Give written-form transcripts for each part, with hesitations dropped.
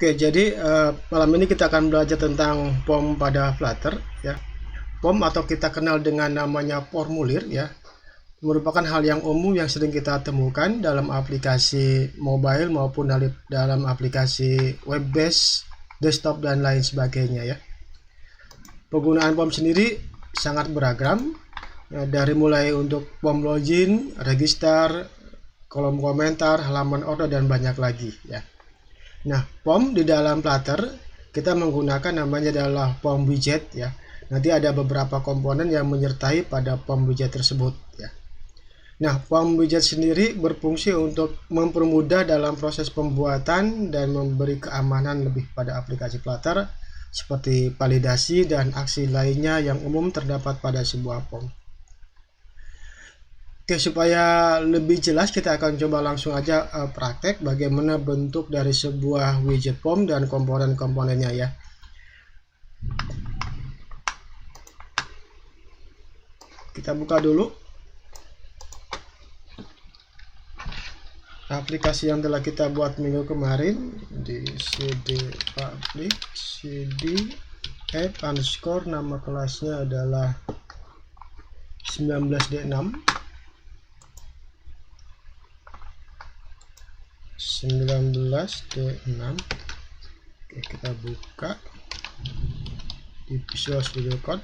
Oke, jadi malam ini kita akan belajar tentang POM pada Flutter ya. POM atau kita kenal dengan namanya formulir ya, merupakan hal yang umum yang sering kita temukan dalam aplikasi mobile maupun dalam aplikasi web based, desktop dan lain sebagainya ya. Penggunaan POM sendiri sangat beragam ya, dari mulai untuk POM login, register, kolom komentar, halaman order dan banyak lagi ya. Nah, POM di dalam Flutter kita menggunakan namanya adalah POM widget ya. Nanti ada beberapa komponen yang menyertai pada POM widget tersebut ya. Nah, POM widget sendiri berfungsi untuk mempermudah dalam proses pembuatan dan memberi keamanan lebih pada aplikasi Flutter seperti validasi dan aksi lainnya yang umum terdapat pada sebuah POM. Oke, supaya lebih jelas kita akan coba langsung aja praktek bagaimana bentuk dari sebuah widget POM dan komponen-komponennya ya. Kita buka dulu aplikasi yang telah kita buat minggu kemarin di cd public cd app_ nama kelasnya adalah 19D6 19D6. Oke, kita buka di Visual Studio Code.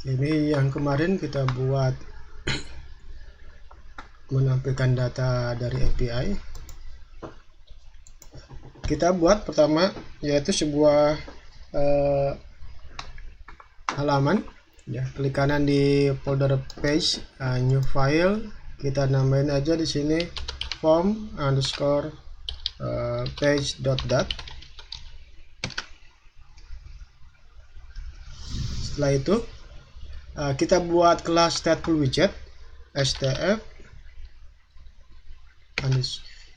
Ini yang kemarin kita buat menampilkan data dari API. Kita buat pertama yaitu sebuah halaman ya, klik kanan di folder page, new file, kita namain aja di sini form_page.dat. Setelah itu kita buat kelas stateful widget stf,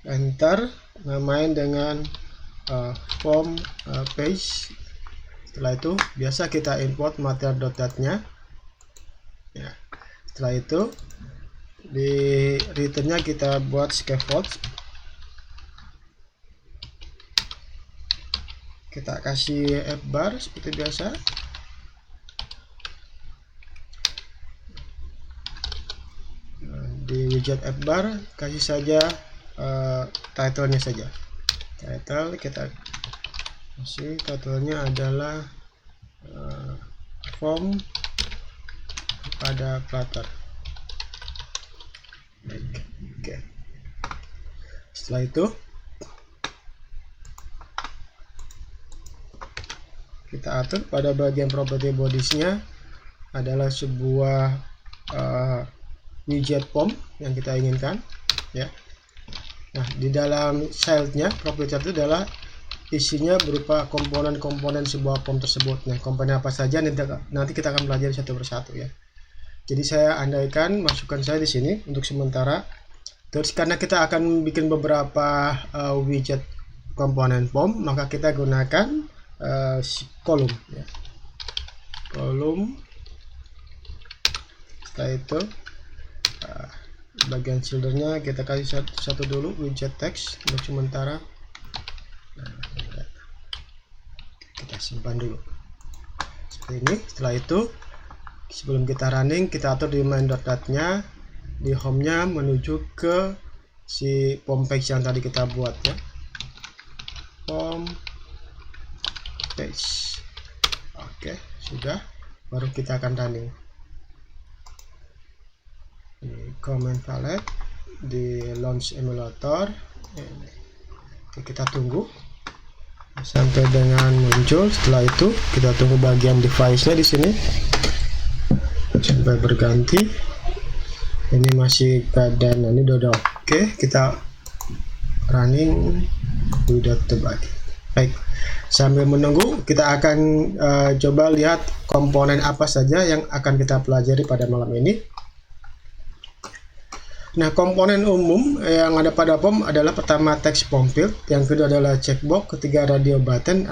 enter, namain dengan form page. Setelah itu biasa kita import material.dat-nya ya. Setelah itu di returnnya kita buat scaffold, kita kasih fbar seperti biasa. Di widget fbar kasih saja title-nya saja. Title kita kasih, title-nya adalah form pada Flutter. Oke. Setelah itu kita atur pada bagian property bodies-nya adalah sebuah widget POM yang kita inginkan ya. Nah, di dalam child-nya property itu adalah isinya berupa komponen-komponen sebuah POM tersebut. Nah, komponen apa saja nanti kita akan pelajari satu persatu ya. Jadi saya andaikan masukan saya di sini untuk sementara. Terus karena kita akan bikin beberapa widget komponen POM, maka kita gunakan kolom ya. Kolom. Setelah itu bagian shoulder-nya kita kasih satu dulu widget text untuk sementara. Kita simpan dulu seperti ini. Setelah itu sebelum kita running, kita atur di main.dat-nya, di home-nya menuju ke si POM page yang tadi kita buat ya, POM page. Oke, sudah, baru kita akan running di command palette, di launch emulator. Oke, kita tunggu sampai dengan muncul. Setelah itu kita tunggu bagian device-nya di sini sampai berganti. Ini masih keadaan ini udah oke. Kita running, udah terbagi. Baik, sambil menunggu kita akan coba lihat komponen apa saja yang akan kita pelajari pada malam ini. Nah, komponen umum yang ada pada POM adalah pertama text POM field, yang kedua adalah checkbox, ketiga radio button,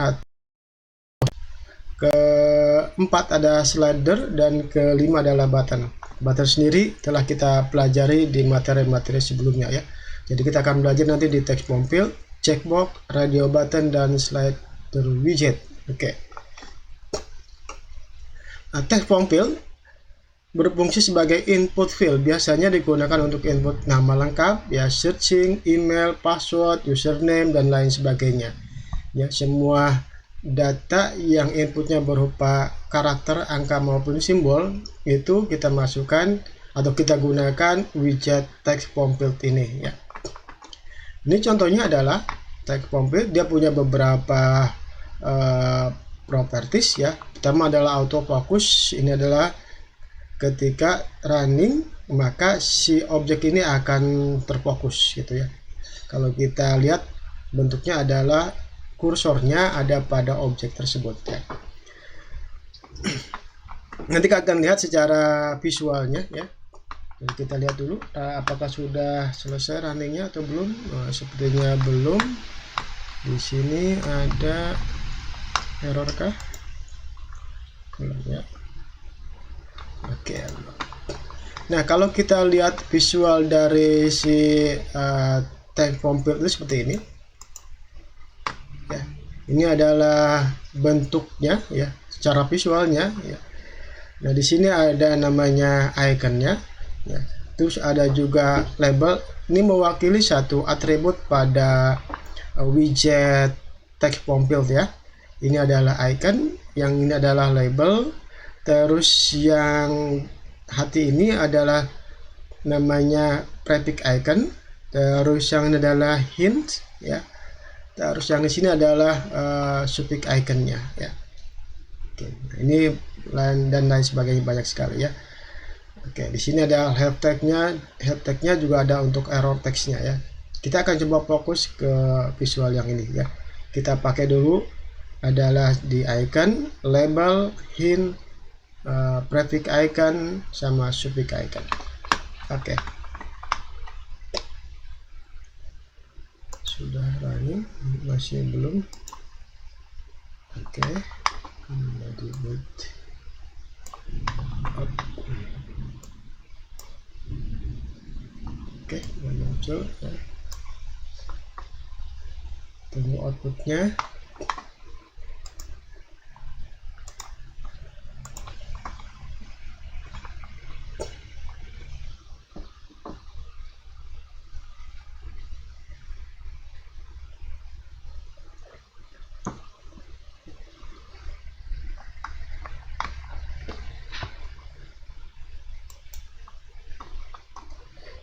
keempat ada slider, dan kelima adalah button. Button sendiri telah kita pelajari di materi-materi sebelumnya ya. Jadi kita akan belajar nanti di text form field, checkbox, radio button, dan slider widget. Oke. Nah, text form field berfungsi sebagai input field, biasanya digunakan untuk input nama lengkap, ya, searching, email, password, username, dan lain sebagainya. Ya, semua data yang inputnya berupa karakter, angka maupun simbol itu kita masukkan atau kita gunakan widget text form field ini ya. Ini contohnya adalah text form field, dia punya beberapa properties ya. Pertama adalah autofocus, ini adalah ketika running maka si objek ini akan terfokus gitu ya. Kalau kita lihat bentuknya adalah kursornya ada pada objek tersebut ya. Nanti kita akan lihat secara visualnya ya. Jadi kita lihat dulu apakah sudah selesai runningnya atau belum. Sepertinya belum. Di sini ada error kah? Belum ya. Oke. Nah, kalau kita lihat visual dari si text form field itu seperti ini. Ya. Ini adalah bentuknya ya, secara visualnya ya. Nah, di sini ada namanya iconnya ya. Terus ada juga label. Ini mewakili satu atribut pada widget text form field ya. Ini adalah icon, yang ini adalah label. Terus yang hati ini adalah namanya prefix icon. Terus yang ini adalah hint ya. Terus yang di sini adalah suffix iconnya ya. Oke, ini dan lain sebagainya, banyak sekali ya. Oke, di sini ada help tag-nya. Help tag-nya juga ada untuk error text-nya ya. Kita akan coba fokus ke visual yang ini ya. Kita pakai dulu adalah di icon, label, hint, prefix icon, sama suffix icon. Oke. Sudah running, masih belum. Oke. Oke, muncul ya. Tunggu outputnya.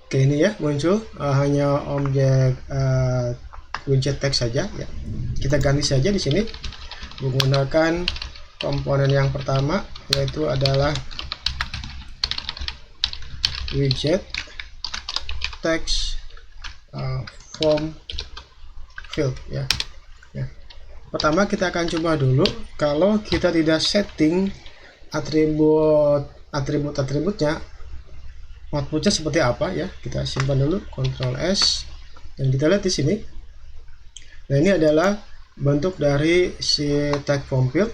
Oke, ini ya muncul hanya objek widget text saja ya. Kita ganti saja di sini menggunakan komponen yang pertama, yaitu adalah widget text form field ya. Pertama kita akan coba dulu kalau kita tidak setting atributnya, outputnya seperti apa ya. Kita simpan dulu, Ctrl S, dan kita lihat di sini. Nah, ini adalah bentuk dari si text form field.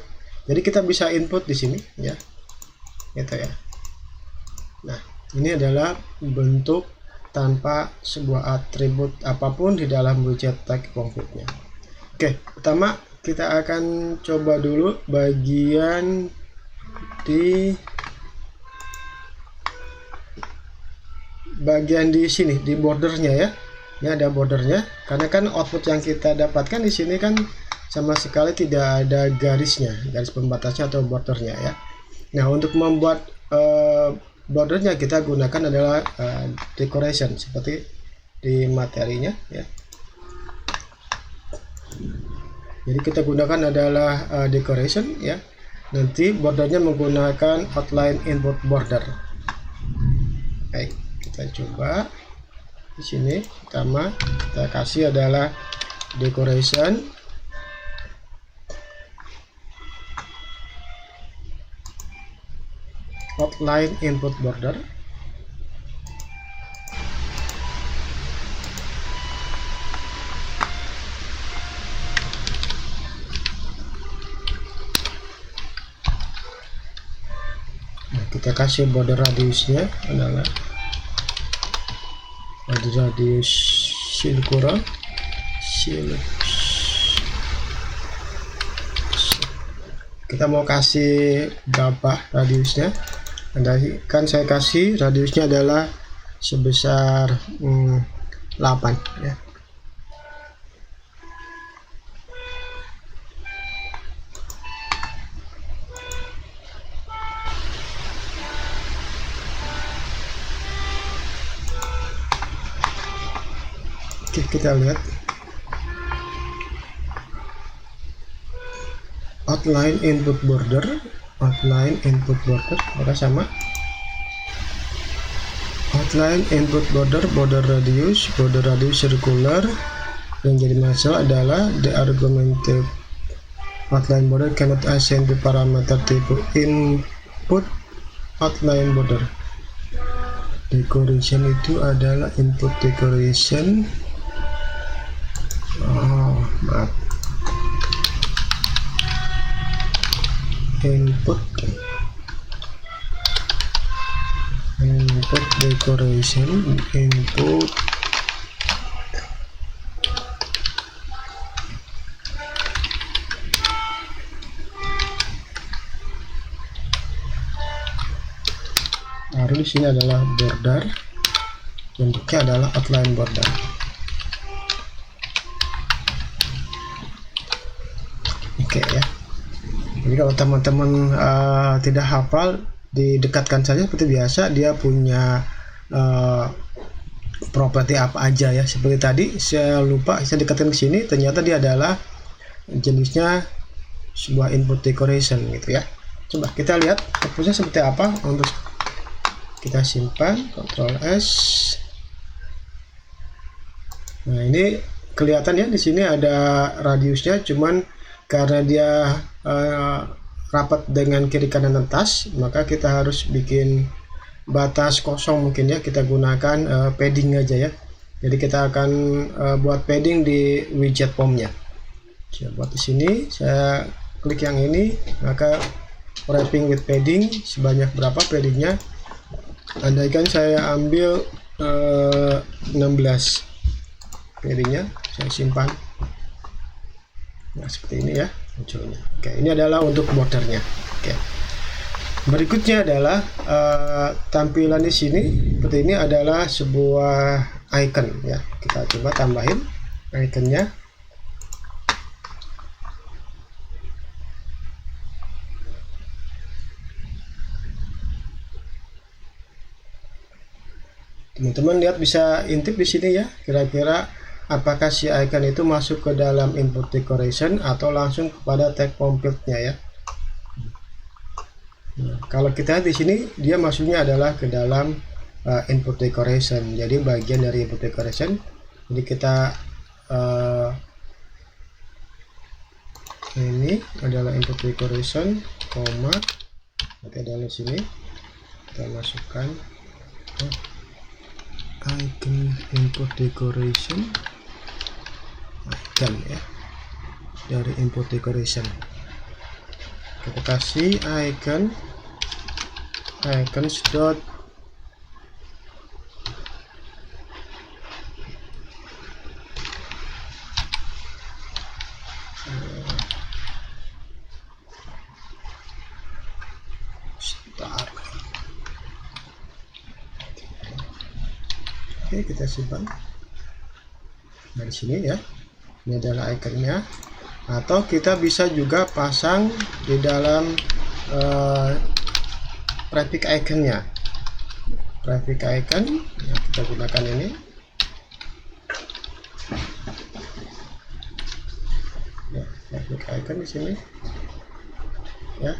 Jadi kita bisa input di sini ya, gitu ya. Nah, ini adalah bentuk tanpa sebuah atribut apapun di dalam widget text form field-nya. Oke, pertama kita akan coba dulu bagian di sini, di bordernya ya. Ini ada bordernya, karena kan output yang kita dapatkan di sini kan sama sekali tidak ada garis pembatasnya atau bordernya ya. Nah, untuk membuat bordernya kita gunakan adalah decoration seperti di materinya ya. Jadi kita gunakan adalah decoration ya. Nanti bordernya menggunakan outline input border. Baik, kita coba di sini. Pertama kita kasih adalah decoration, outline input border. kasih border radiusnya adalah radius circular. Kita mau kasih berapa radiusnya? Kan saya kasih radiusnya adalah sebesar 8 ya. Oke, kita lihat outline input border, maka sama outline input border, border radius circular. Yang jadi masalah adalah the argumentative outline border cannot assign to parameter type input outline border. Decoration itu adalah input decoration. Maaf. Input decoration, input baru di sini adalah border, bentuknya adalah outline border. Oke ya. Jadi kalau teman-teman tidak hafal, didekatkan saja seperti biasa. Dia punya properti apa aja ya. Seperti tadi saya lupa, saya dekatkan ke sini, ternyata dia adalah jenisnya sebuah input decoration gitu ya. Coba kita lihat outputnya seperti apa. Untuk kita simpan, Ctrl S. Nah ini kelihatan ya, di sini ada radiusnya, cuman karena dia rapat dengan kiri kanan atas, maka kita harus bikin batas kosong mungkin ya. Kita gunakan padding aja ya. Jadi kita akan buat padding di widget POM-nya. Saya buat di sini, saya klik yang ini, maka wrapping with padding sebanyak berapa paddingnya? Andaikan saya ambil 16 paddingnya, saya simpan. Nah seperti ini ya munculnya. Oke, ini adalah untuk bordernya. Oke, berikutnya adalah tampilan di sini. Seperti ini adalah sebuah icon ya. Kita coba tambahin iconnya. Teman-teman lihat, bisa intip di sini ya, kira-kira apakah si icon itu masuk ke dalam input decoration atau langsung kepada tag POM field-nya ya. Nah, kalau kita lihat di sini, dia masuknya adalah ke dalam input decoration. Jadi bagian dari input decoration. Jadi kita ini adalah input decoration, koma, nanti ada di sini kita masukkan icon input decoration, icon ya, dari input decoration kita kasih icons dot start. Oke, kita simpan dari sini ya. Ini adalah iconnya, atau kita bisa juga pasang di dalam prefix iconnya. Prefix icon ya, kita gunakan ini ya, prefix icon di sini ya.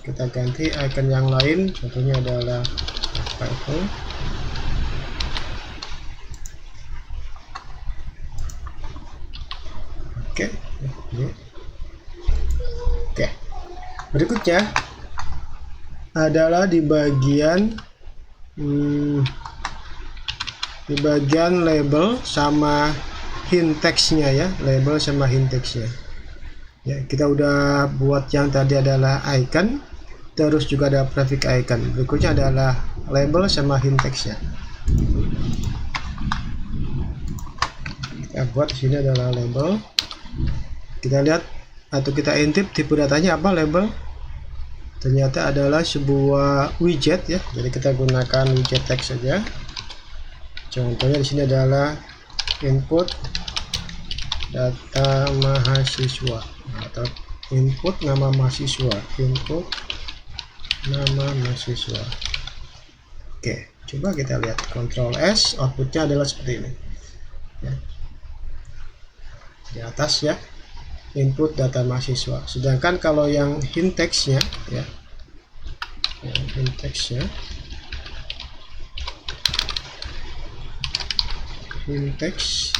Kita ganti icon yang lain, contohnya adalah icon. Oke, berikutnya adalah di bagian label sama hint text-nya ya, label sama hint text-nya. Ya, kita udah buat yang tadi adalah icon, terus juga ada prefix icon. Berikutnya adalah label sama hint text-nya. Kita buat di sini adalah label. Kita lihat atau kita intip tipe datanya apa label. Ternyata adalah sebuah widget ya. Jadi kita gunakan widget text saja. Contohnya di sini adalah input data mahasiswa atau input nama mahasiswa, input nama mahasiswa. Oke, coba kita lihat Ctrl S, outputnya adalah seperti ini ya. Di atas ya, input data mahasiswa. Sedangkan kalau yang hint text-nya ya, yang hint text-nya, hint text,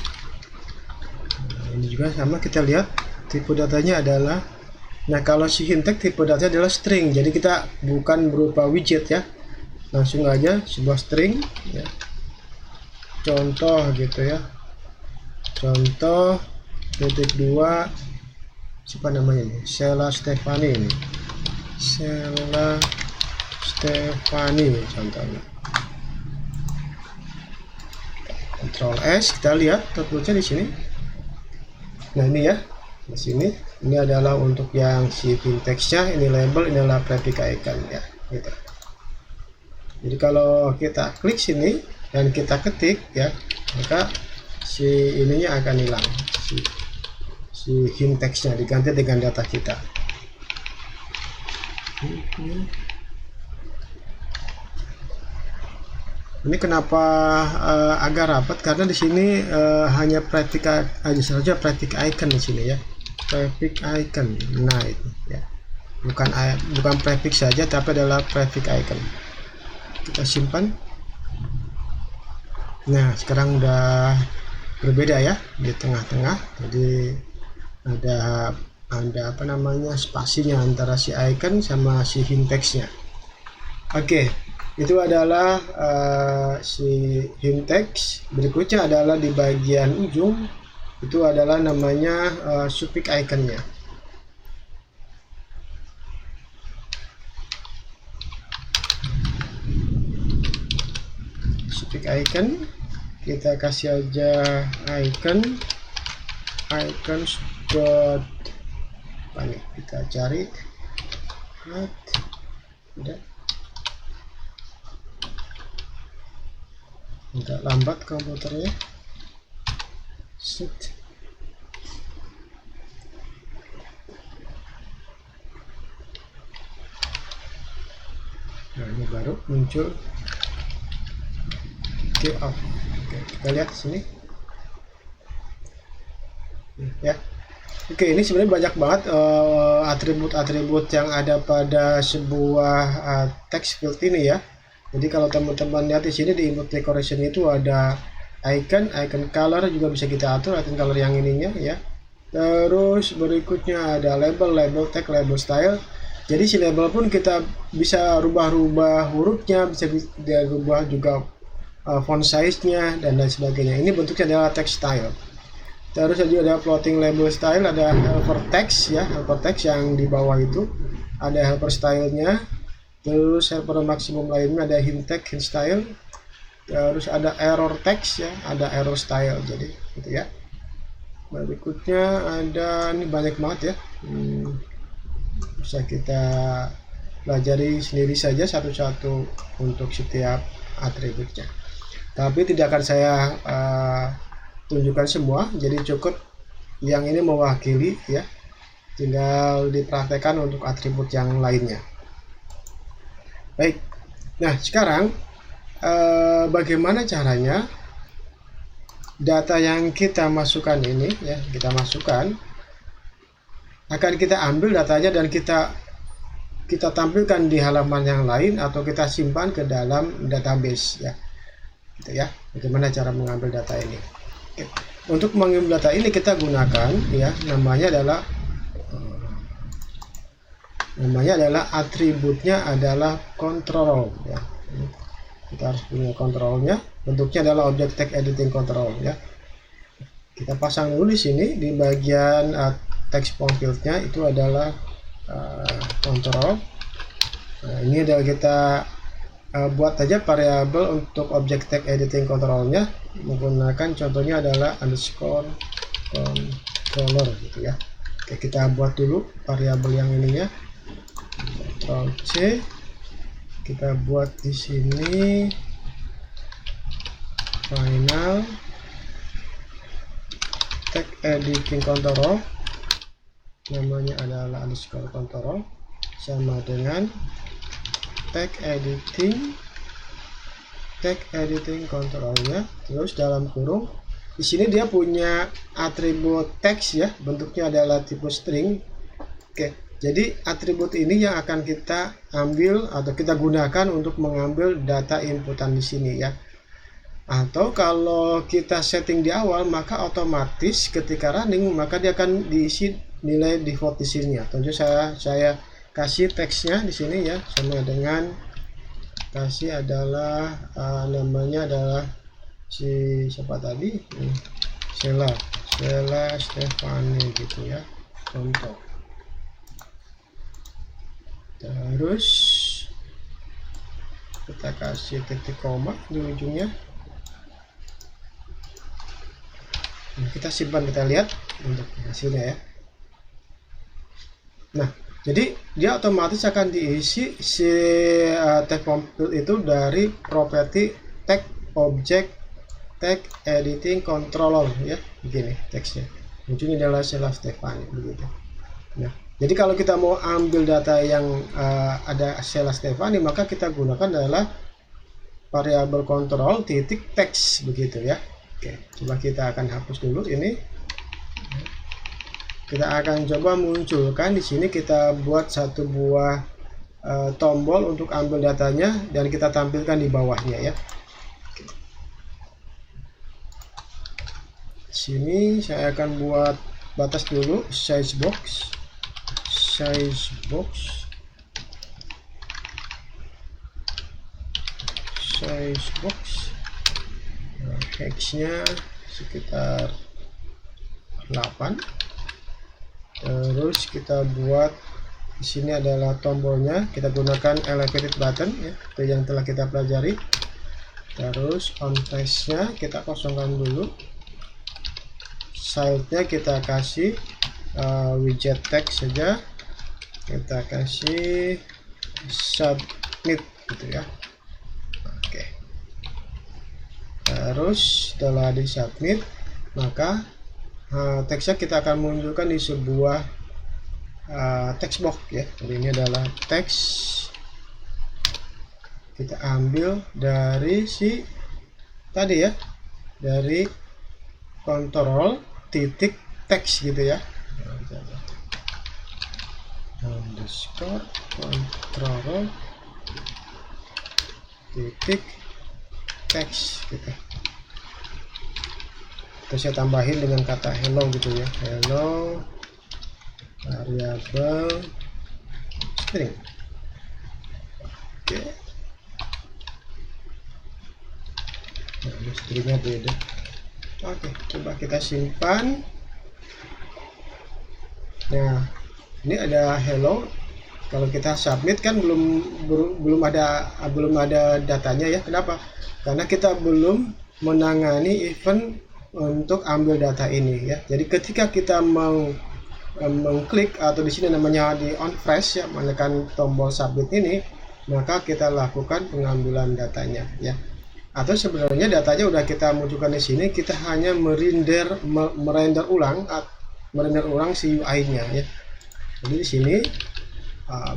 nah, ini juga sama, kita lihat tipe datanya adalah, nah kalau si hint text tipe datanya adalah string, jadi kita bukan berupa widget ya, langsung aja sebuah string ya. Contoh gitu ya, contoh titik 2 siapa namanya ini, Sheila Stefani ini, Sheila Stefani contohnya. Ctrl S, kita lihat outputnya di sini. Nah ini ya, di sini ini adalah untuk yang si hint text-nya, ini label, ini adalah prefix icon ya gitu. Jadi kalau kita klik sini dan kita ketik ya, maka si ininya akan hilang, si hint text-nya diganti dengan data kita. Ini kenapa agak rapat, karena di sini hanya prefix aja saja, prefix icon di sini ya, prefix icon. Nah itu ya, bukan prefix saja tapi adalah prefix icon. Kita simpan. Nah sekarang udah berbeda ya di tengah-tengah, jadi ada apa namanya, spasinya antara si icon sama si hint text-nya. Oke, itu adalah si hint text. Berikutnya adalah di bagian ujung, itu adalah namanya suffix icon-nya. Suffix icon, kita kasih aja icon dot apa nih, kita cari udah agak lambat komputernya. Set. Nah ini baru muncul. Oke, kita lihat sini ya. Oke, ini sebenarnya banyak banget atribut-atribut yang ada pada sebuah text field ini ya. Jadi kalau teman-teman lihat di sini di input decoration itu ada icon color, juga bisa kita atur icon color yang ininya ya. Terus berikutnya ada label tag, label style. Jadi si label pun kita bisa rubah-rubah hurufnya, bisa dirubah juga font size-nya dan lain sebagainya. Ini bentuknya adalah text style. Terus juga ada floating label style, ada helper text ya, helper text yang di bawah itu ada helper style-nya. Terus helper maksimum lainnya ada hint text, hint style. Terus ada error text ya, ada error style, jadi gitu ya. Berikutnya ada, ini banyak banget ya, bisa kita pelajari sendiri saja satu-satu untuk setiap atributnya. Tapi tidak akan saya tunjukkan semua, jadi cukup yang ini mewakili ya, tinggal dipraktekkan untuk atribut yang lainnya. Baik, nah sekarang bagaimana caranya data yang kita masukkan ini ya, kita masukkan, akan kita ambil datanya dan kita tampilkan di halaman yang lain atau kita simpan ke dalam database ya, gitu ya. Bagaimana cara mengambil data ini? Oke. Untuk mengambil data ini kita gunakan ya, namanya adalah atributnya adalah control ya. Kita harus punya kontrolnya, bentuknya adalah object text editing control ya. Kita pasang dulu di sini di bagian text form field-nya itu adalah control. Nah, ini adalah kita buat saja variabel untuk objek tag editing controlnya menggunakan contohnya adalah underscore controller gitu ya. Oke, kita buat dulu variabel yang ininya. Ctrl C, kita buat di sini final tag editing control, namanya adalah underscore control sama dengan tag editing controlnya, terus dalam kurung di sini dia punya atribut teks ya, bentuknya adalah tipe string. Oke, jadi atribut ini yang akan kita ambil atau kita gunakan untuk mengambil data inputan di sini ya. Atau kalau kita setting di awal, maka otomatis ketika running maka dia akan diisi nilai default di sini ya. Tentu saya kasih teksnya di sini ya, sama dengan kasih adalah namanya adalah si siapa tadi, Sheila Stefani gitu ya, contoh. Terus kita kasih titik koma di ujungnya. Kita simpan, kita lihat untuk hasilnya ya. Nah, jadi dia otomatis akan diisi si tag field itu dari properti tag object tag editing controller ya, begini teksnya. Ujungnya adalah Sheila Stefani begitu. Nah, jadi kalau kita mau ambil data yang ada Sheila Stefani, maka kita gunakan adalah variabel control titik teks begitu ya. Oke, coba kita akan hapus dulu ini. Kita akan coba munculkan di sini, kita buat satu buah tombol untuk ambil datanya dan kita tampilkan di bawahnya ya. Oke. Di sini saya akan buat batas dulu, size box. Hexnya sekitar 8. Terus kita buat di sini adalah tombolnya, kita gunakan elevated button ya, itu yang telah kita pelajari. Terus on face-nya kita kosongkan dulu. Style-nya kita kasih widget text saja, kita kasih submit gitu ya. Oke. Terus setelah di submit, maka teksnya kita akan munculkan di sebuah text box ya. Jadi ini adalah teks, kita ambil dari si tadi ya, dari control titik teks gitu ya, underscore control titik teks gitu. Terus saya tambahin dengan kata hello gitu ya, hello variabel string. Oke, nah, stringnya beda. Oke, coba kita simpan. Nah, ini ada hello. Kalau kita submit kan belum ada datanya ya. Kenapa? Karena kita belum menangani event untuk ambil data ini ya. Jadi ketika kita mengklik atau di sini namanya di on fresh ya, menekan tombol submit ini, maka kita lakukan pengambilan datanya ya. Atau sebenarnya datanya udah kita munculkan di sini, kita hanya merender ulang si UI-nya ya. Jadi di sini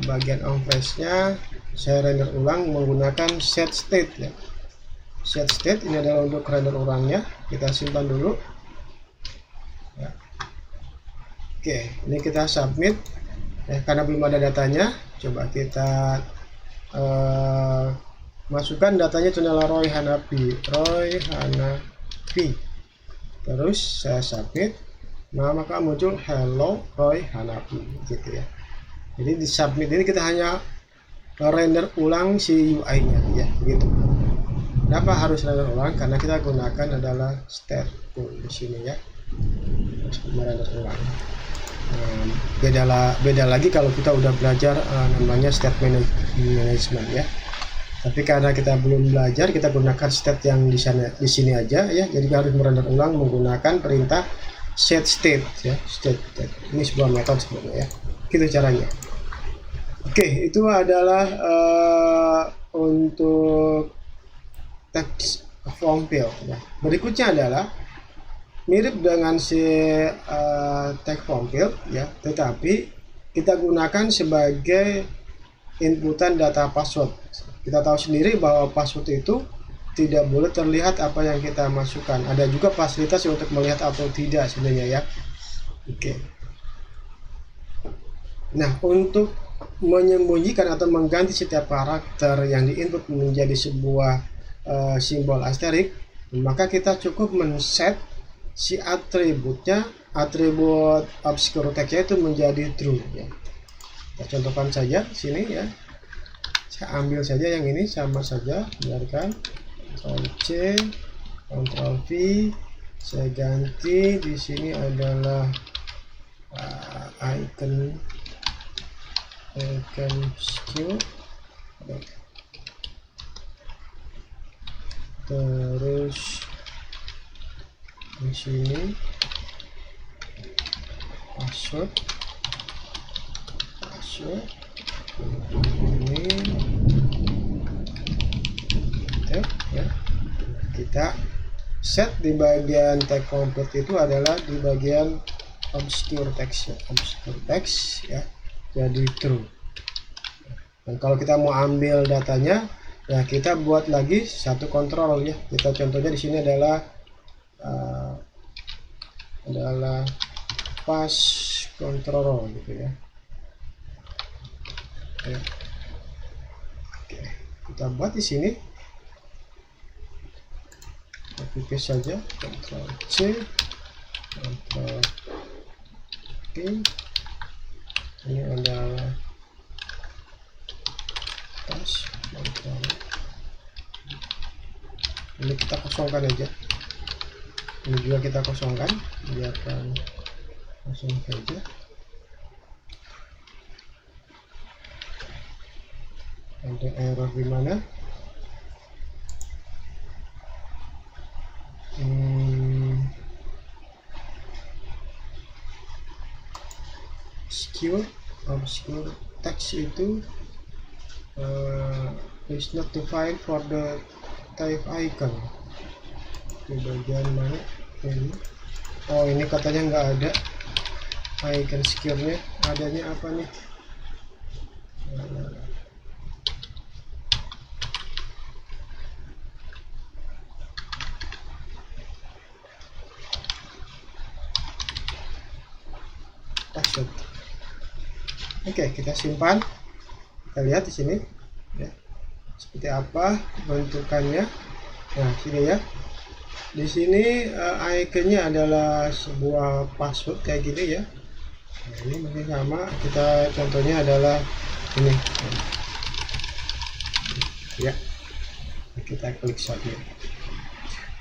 bagian on fresh-nya saya render ulang menggunakan set state ya. Set state ini adalah untuk render ulangnya, kita simpan dulu ya. Oke, ini kita submit ya, karena belum ada datanya. Coba kita masukkan datanya, itu adalah Roy Hanafi. Terus saya submit, nah maka muncul hello Roy Hanafi gitu ya. Jadi di submit ini kita hanya render ulang si UI-nya ya, begitu. Kenapa harus render ulang? Karena kita gunakan adalah state tool di sini ya, merender ulang. Beda lagi kalau kita udah belajar namanya state management ya. Tapi karena kita belum belajar, kita gunakan state yang di sini aja ya. Jadi harus merender ulang menggunakan perintah set state ya, state. Ini sebuah metode sebenarnya ya. Gitu caranya. Oke, itu adalah untuk text form field ya. Berikutnya adalah mirip dengan si text form field ya, tetapi kita gunakan sebagai inputan data password. Kita tahu sendiri bahwa password itu tidak boleh terlihat apa yang kita masukkan. Ada juga fasilitas untuk melihat atau tidak sebenarnya ya. Oke. Nah, untuk menyembunyikan atau mengganti setiap karakter yang diinput menjadi sebuah simbol asterik, maka kita cukup men-set si atribut obscure text itu menjadi true ya. Kita contohkan saja di sini ya. Saya ambil saja yang ini, sama saja, biarkan Ctrl C, Ctrl V, saya ganti di sini adalah icon obscure, terus di sini password ini ya. Kita set di bagian text complete itu adalah di bagian obscure text ya, jadi true. Dan kalau kita mau ambil datanya ya, kita buat lagi satu kontrol ya. Kita contohnya di sini adalah pass control gitu ya. Oke, kita buat di sini, copy paste saja, Ctrl C, Ctrl V, ini adalah pass control. Ini kita kosongkan aja, ini juga kita kosongkan, biarkan kosong saja. Ada error di mana? Obscure text itu is not defined for the type icon. Di bagian mana ini? Oh, ini katanya nggak ada icon secure-nya. Adanya apa nih? Password. Oke, kita simpan. Kita lihat di sini ya, seperti apa bentukannya. Nah, sini ya. Di sini iconnya adalah sebuah password kayak gini ya. Nah, ini mungkin sama. Kita contohnya adalah ini. Ya. Kita klik submit.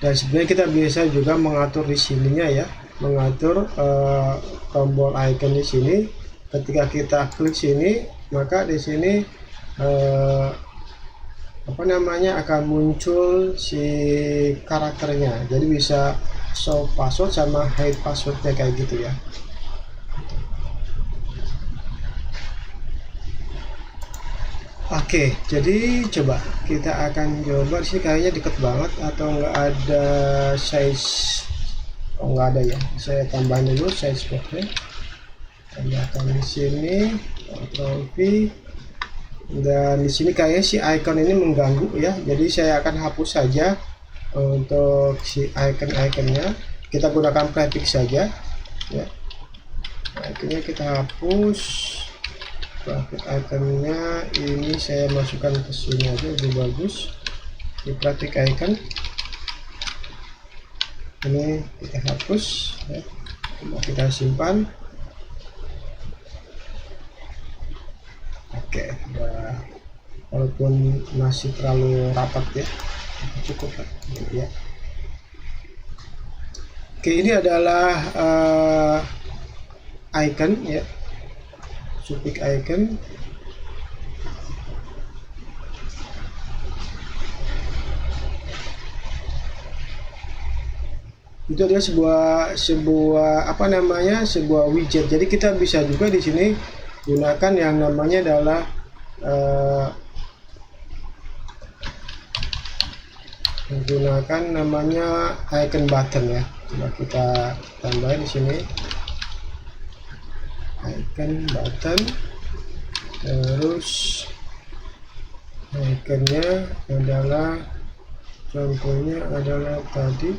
Dan sebenarnya kita bisa juga mengatur di sininya ya, mengatur tombol icon di sini. Ketika kita klik sini, maka di sini akan muncul si karakternya. Jadi bisa show password sama hide passwordnya kayak gitu ya. Oke, jadi coba kita akan coba. Di sini kayaknya deket banget atau nggak ada size. Oh, nggak ada ya. Saya tambahin dulu size boxnya. Tambahkan di sini, Ctrl V. Dan di sini kayaknya si icon ini mengganggu ya. Jadi saya akan hapus saja untuk si icon-iconnya. Kita gunakan prefix saja ya. Iconnya kita hapus. Grafik iconnya ini saya masukkan ke sini aja, lebih bagus. Di grafik icon ini kita hapus ya. Kita simpan. Oke, walaupun masih terlalu rapat ya, cukup ya. Oke, ini adalah icon ya, suffix icon. Itu adalah sebuah apa namanya, sebuah widget. Jadi kita bisa juga di sini gunakan yang namanya adalah menggunakan namanya icon button ya. Coba kita tambahin di sini icon button, terus iconnya adalah, contohnya adalah tadi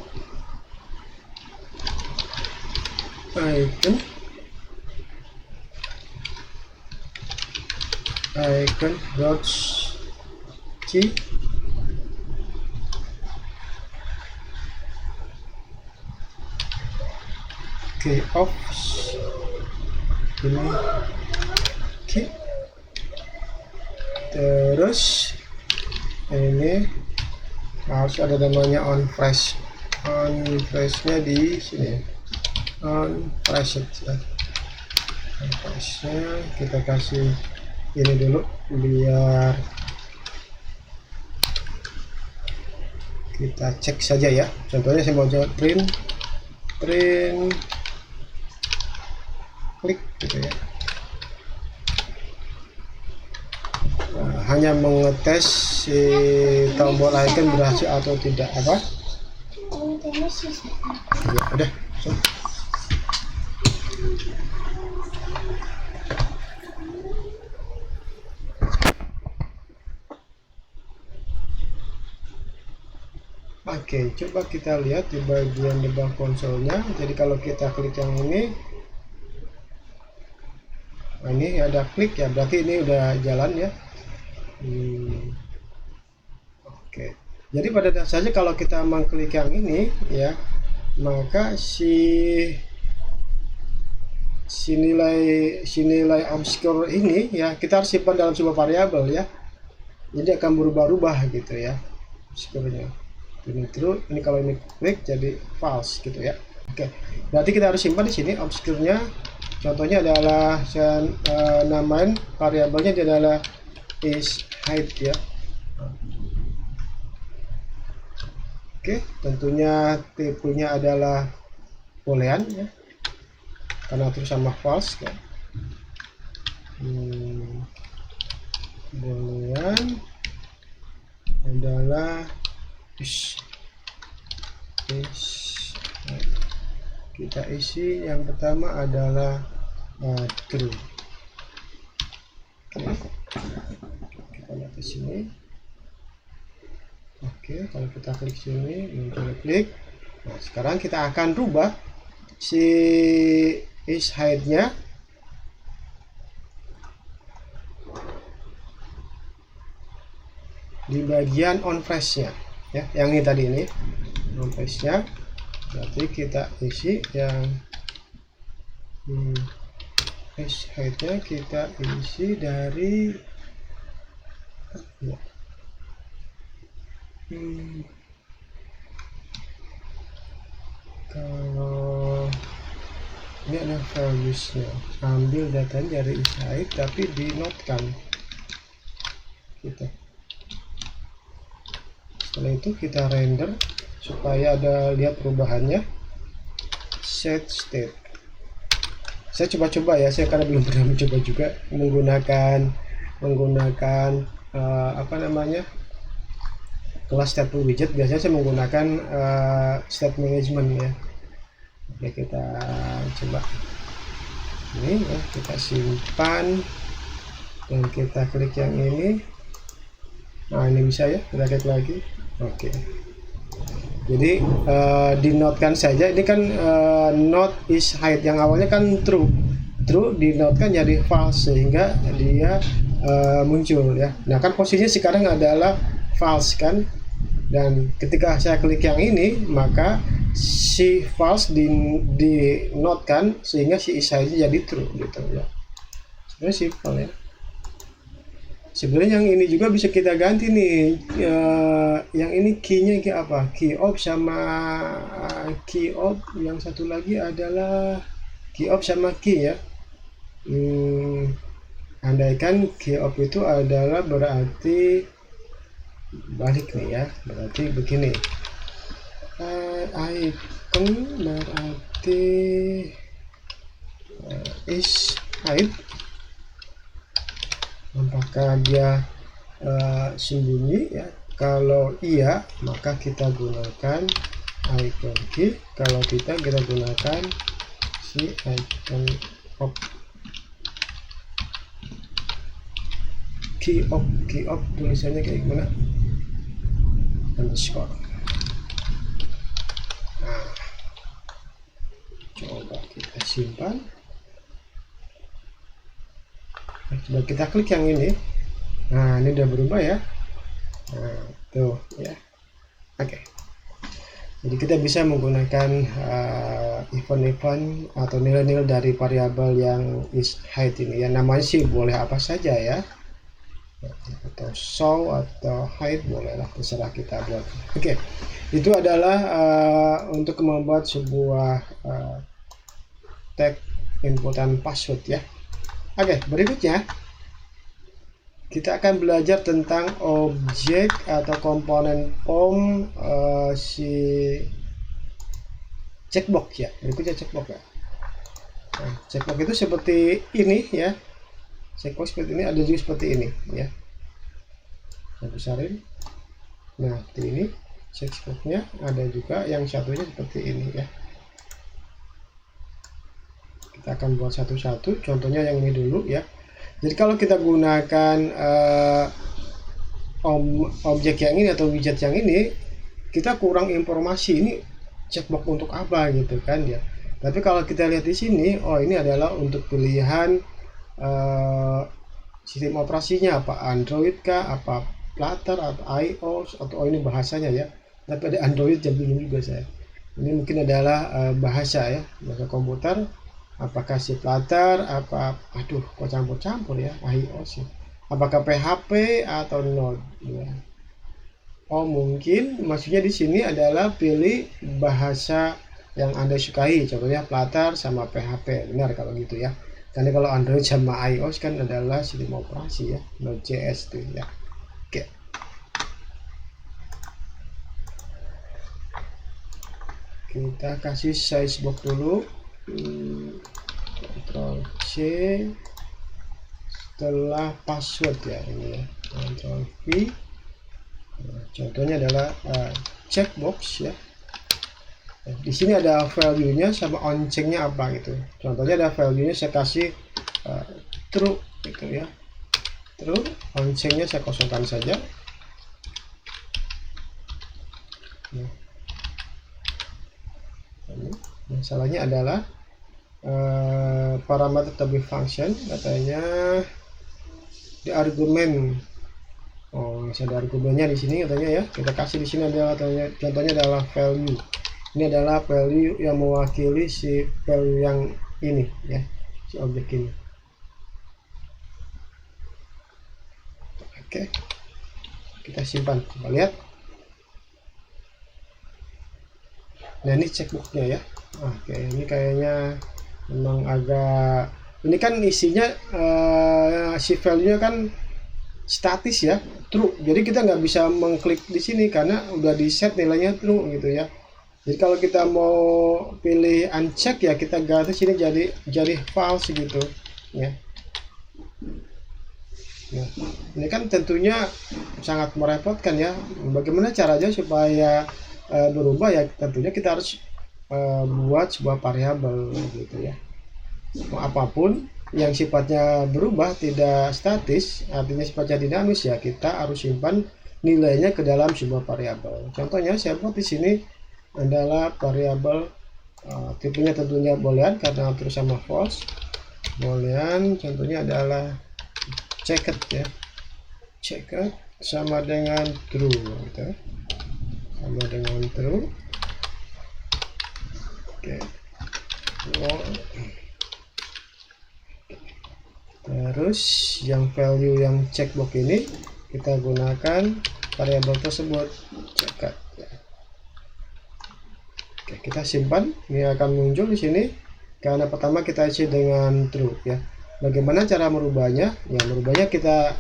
icon dots key. Key off ini key, terus ini harus ada namanya on flash nya di sini, on flash ya. On flash nya kita kasih ini dulu biar kita cek saja ya. Contohnya saya mau print klik gitu ya. Nah, hanya mengetes si tombol icon berhasil atau tidak apa. Ya udah. Oke, coba kita lihat di bagian debug konsolnya. Jadi kalau kita klik yang ini, nah ini ada klik ya, berarti ini udah jalan ya. Oke, jadi pada dasarnya kalau kita mengklik yang ini ya, maka si nilai obscure ini ya kita harus simpan dalam sebuah variabel ya. Jadi akan berubah-ubah gitu ya obscure-nya. Ini true, ini kalau ini klik jadi false gitu ya. Oke, berarti kita harus simpan di sini obscure-nya. Contohnya adalah saya namain variabelnya dia adalah is height ya. Oke, tentunya tipenya adalah boolean ya, karena true sama false kan. Boolean adalah is kita isi yang pertama adalah true. Oke. Kita lihat di sini. Oke, kalau kita klik sini muncul klik. Nah, sekarang kita akan rubah si is height-nya di bagian on flash-nya ya, yang ini tadi ini on flash-nya. Berarti kita isi yang is height-nya kita isi dari ya. Kalau ini ada values-nya, ambil datanya dari is height tapi di note-kan gitu. Setelah itu kita render supaya ada lihat perubahannya. Set state. Saya coba-coba ya, saya karena belum pernah mencoba juga menggunakan apa namanya, kelas stateful widget. Biasanya saya menggunakan state management ya. Oke, kita coba ini ya, kita simpan dan kita klik yang ini. Nah, ini bisa ya, kita klik lagi. Oke, jadi dinotekan saja. Ini kan not is height yang awalnya kan true dinotekan jadi false sehingga dia muncul ya. Nah kan posisinya sekarang adalah false kan, dan ketika saya klik yang ini maka si false dinotekan sehingga si is height jadi true gitu ya. Sebenarnya simpel ya. Sebenarnya yang ini juga bisa kita ganti nih, yang ini key-nya kayak apa, key op sama key op, yang satu lagi adalah key op sama key ya. Andaikan key op itu adalah berarti balik nih ya, berarti begini. Icon berarti is hide. Apakah dia sembunyi ya? Kalau iya, maka kita gunakan icon key. Kalau kita gunakan si icon op. Key op tulisannya kayak gimana? Underscore. Nah, coba kita simpan. Coba kita klik yang ini. Nah, ini udah berubah ya. Nah, tuh ya. Oke. Jadi kita bisa menggunakan event-event atau nilai-nilai dari variabel yang is height ini ya. Namanya sih boleh apa saja ya. Atau show atau hide bolehlah, terserah kita buat. Oke. Itu adalah untuk membuat sebuah tag input dan password ya. Oke, berikutnya kita akan belajar tentang objek atau komponen POM si checkbox ya. Berikutnya checkbox ya. Nah, checkbox itu seperti ini ya. Checkbox seperti ini, ada juga seperti ini ya. Saya besarin. Nah, seperti ini checkboxnya, ada juga yang satunya seperti ini ya. Kita akan buat satu-satu. Contohnya yang ini dulu ya. Jadi kalau kita gunakan objek yang ini atau widget yang ini, kita kurang informasi ini checkbox untuk apa gitu kan ya. Tapi kalau kita lihat di sini, oh ini adalah untuk pilihan sistem operasinya, apa Android kah, apa Flutter atau iOS, atau ini bahasanya ya. Tapi ada Android jadi bingung juga saya. Ini mungkin adalah bahasa ya, bahasa komputer. Apakah si Flutter, apa, aduh kok campur-campur ya, iOS ya. Apakah PHP atau Node ya. Oh mungkin maksudnya di sini adalah pilih bahasa yang Anda sukai, contohnya Flutter sama PHP, benar kalau gitu ya. Karena kalau Android sama iOS kan adalah sistem operasi ya, Node.js itu ya. Oke. Kita kasih size box dulu. Ctrl C, setelah password ya ini ya. Ctrl V. Nah, contohnya adalah checkbox ya. Nah, di sini ada value-nya sama on-check-nya apa gitu. Contohnya ada value-nya saya kasih true gitu ya. True, on-check-nya saya kosongkan saja. Nah, masalahnya adalah parameter to be function katanya di argumen. Oh, ada argumennya di sini katanya ya. Kita kasih di sini adalah contohnya adalah value. Ini adalah value yang mewakili si value yang ini ya, si objek ini. Oke, kita simpan. Coba lihat. Nah ini checkboxnya ya. Oke, ini kayaknya memang agak, ini kan isinya si value-nya kan statis ya, true. Jadi kita nggak bisa mengklik di sini karena udah di set nilainya true gitu ya. Jadi kalau kita mau pilih uncheck ya kita ganti sini jadi false gitu ya. Nah, ini kan tentunya sangat merepotkan ya. Bagaimana caranya supaya berubah ya? Tentunya kita harus buat sebuah variabel gitu ya. Apapun yang sifatnya berubah tidak statis, artinya sifatnya dinamis ya, kita harus simpan nilainya ke dalam sebuah variabel. Contohnya saya buat di sini adalah variabel tipenya tentunya boolean karena terus sama false. Boolean contohnya adalah checked ya. Checked sama dengan true gitu. Sama dengan true. Oke. Terus yang value yang checkbox ini kita gunakan variabel tersebut checked ya. Oke, kita simpan. Ini akan muncul di sini karena pertama kita isi dengan true ya. Bagaimana cara merubahnya? Ya, merubahnya kita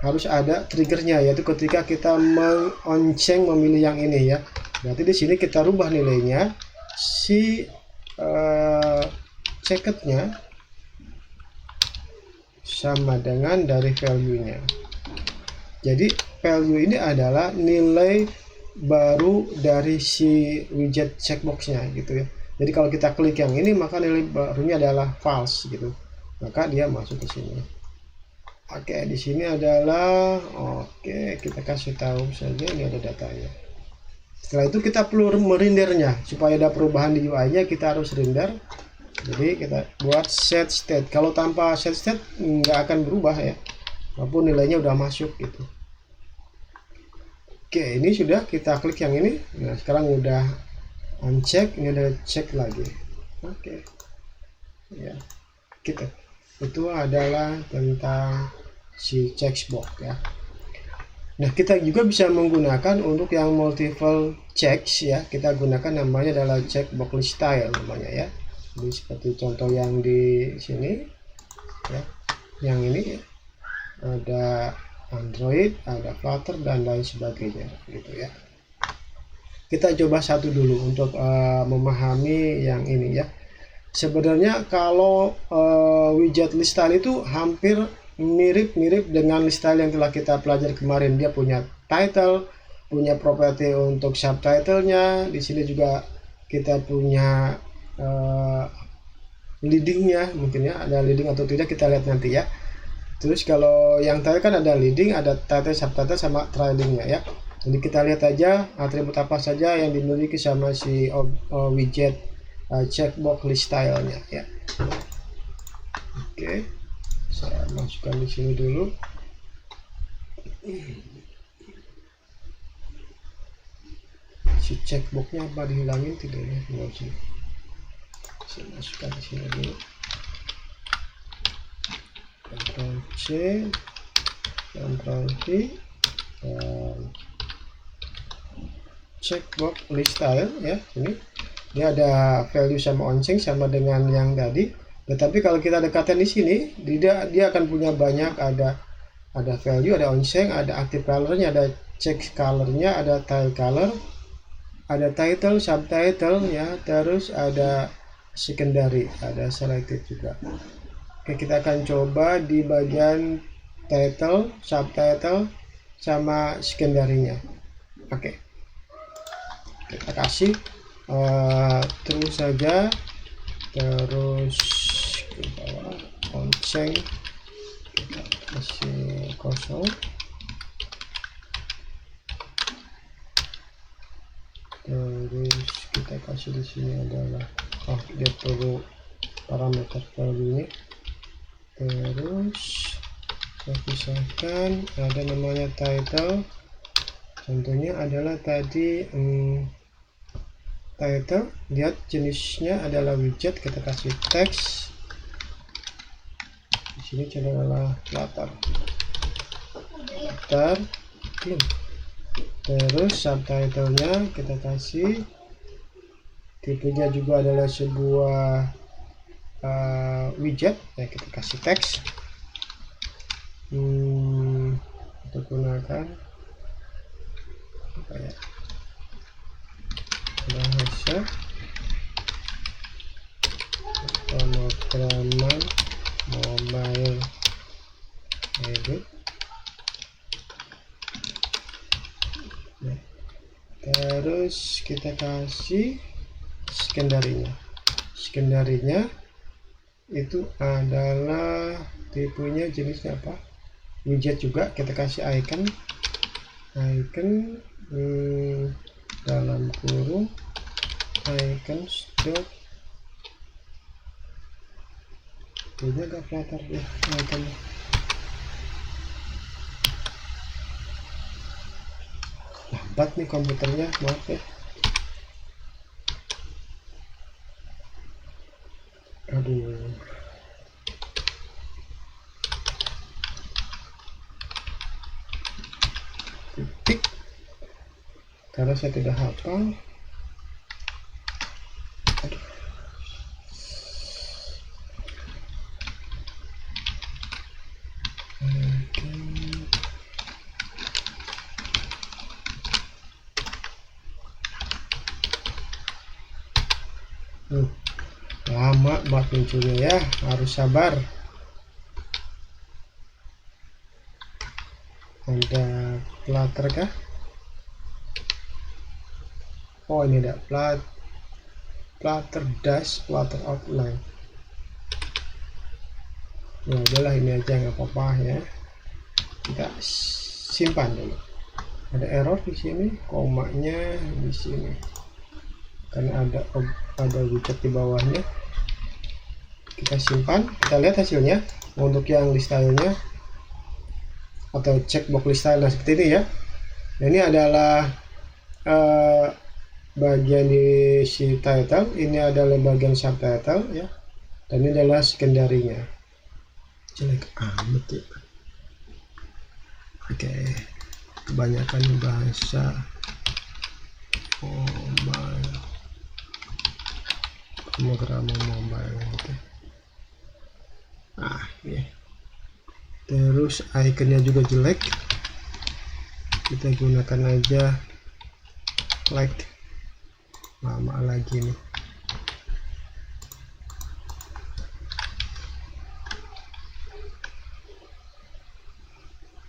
harus ada triggernya, yaitu ketika kita mengonceng memilih yang ini ya. Berarti di sini kita rubah nilainya, si checked-nya sama dengan dari value-nya. Jadi value ini adalah nilai baru dari si widget checkbox-nya gitu ya. Jadi kalau kita klik yang ini, maka nilai barunya adalah false gitu. Maka dia masuk ke sini. Oke, di sini adalah kita kasih tahu saja ini ada datanya. Setelah itu kita perlu merendernya supaya ada perubahan di UI-nya, kita harus render. Jadi kita buat set state. Kalau tanpa set state nggak akan berubah ya, walaupun nilainya udah masuk gitu. Oke, ini sudah kita klik yang ini. Nah, sekarang udah uncheck, ini ada check lagi. Oke. Ya. Gitu. Itu adalah tentang si checkbox ya. Nah, kita juga bisa menggunakan untuk yang multiple checks ya. Kita gunakan namanya adalah checkbox list style namanya ya. Jadi seperti contoh yang di sini ya. Yang ini ya. Ada Android, ada Flutter dan lain sebagainya gitu ya. Kita coba satu dulu untuk memahami yang ini ya. Sebenarnya kalau widget list style itu hampir mirip-mirip dengan list style yang telah kita pelajari kemarin. Dia punya title, punya properti untuk subtitlenya. Di sini juga kita punya leadingnya, mungkin ya, ada leading atau tidak kita lihat nanti ya. Terus kalau yang tadi kan ada leading, ada title, subtitle sama trailingnya ya. Jadi kita lihat aja atribut apa saja yang dimiliki sama si widget checkbox list style-nya ya. Oke, saya masukkan di sini dulu. Si checkbox-nya apa dihilangin tidak ya? Enggak sih. Saya masukkan di sini dulu. Ctrl C, Ctrl V, dan checkbox list style ya. Ini dia ada value sama onceng sama dengan yang tadi. Tetapi kalau kita dekatkan di sini, dia akan punya banyak, ada value, ada onceng, ada active color-nya, ada check color-nya, ada tile color, ada title, subtitle ya, terus ada secondary, ada selected juga. Oke, kita akan coba di bagian title, subtitle, sama secondary-nya. Oke, kita kasih terus saja, terus ke bawah onceng kita kasih kosong, terus kita kasih di sini adalah dia perlu parameter value ini. Terus saya pisahkan, ada namanya title, contohnya adalah tadi title, lihat jenisnya adalah widget, kita kasih teks. Di sini adalah Flutter. Terus subtitlenya kita kasih, tipenya juga adalah sebuah widget ya, kita kasih teks. Kita gunakan apa ya, bahasa pemrograman mobile edit ya. Terus kita kasih secondary-nya itu adalah tipenya jenisnya apa, widget juga, kita kasih icon dalam kurung icon dot, ini agak Flutter ya icon. Lambat nih komputernya, maaf ya. Aduh, titik, karena saya tidak hafal. Lama banget munculnya ya, harus sabar. Ada Flutter kah? Oh, ini ada Flutter dash Flutter outline. Ya udahlah, ini aja nggak apa-apa ya, kita simpan dulu. Ada error di sini, komanya di sini karena ada widget di bawahnya. Kita simpan, kita lihat hasilnya. Untuk yang list style-nya atau checkbox list style seperti ini ya. Nah, ini adalah bagian di si title, ini adalah bagian subtitle ya, dan ini adalah secondary-nya. Jelek amat ya. Oke, kebanyakan bahasa mobile, pemrograman mobile gitu. Ya. Terus ikonnya juga jelek, kita gunakan aja like. Lama lagi nih.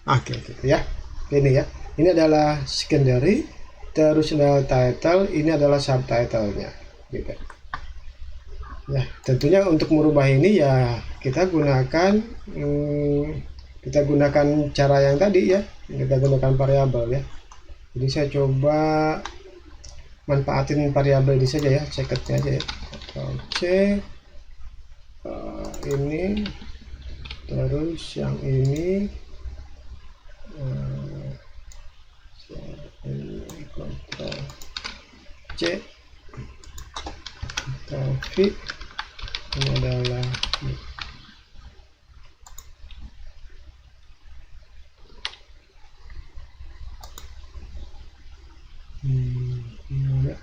Oke, gitu ya. Ini ya. Ini adalah secondary, terus adalah title, ini adalah subtitle-nya gitu. Ya, tentunya untuk merubah ini ya kita gunakan cara yang tadi ya. Kita gunakan variabel ya. Jadi saya coba manfaatin variabel ini saja ya, ceketnya aja ya. Ctrl C, ini, terus yang ini, Ctrl C, Ctrl V, ini adalah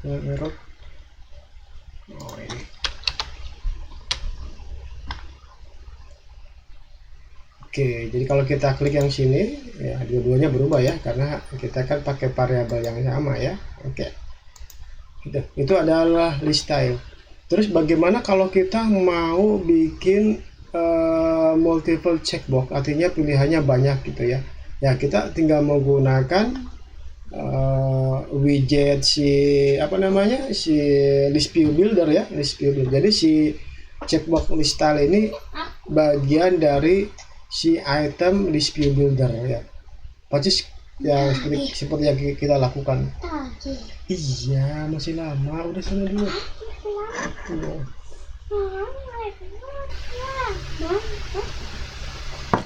error. Oh, ini. Oke, jadi kalau kita klik yang sini ya, dua-duanya berubah ya, karena kita kan pakai variabel yang sama ya. Oke, itu adalah list style. Terus bagaimana kalau kita mau bikin multiple checkbox, artinya pilihannya banyak gitu ya. Ya, kita tinggal menggunakan widget si list view builder ya, list view builder. Jadi si checkbox list style ini bagian dari si item list view builder ya. Pasti ya seperti yang kita lakukan. Iya, masih lama, udah sana dulu.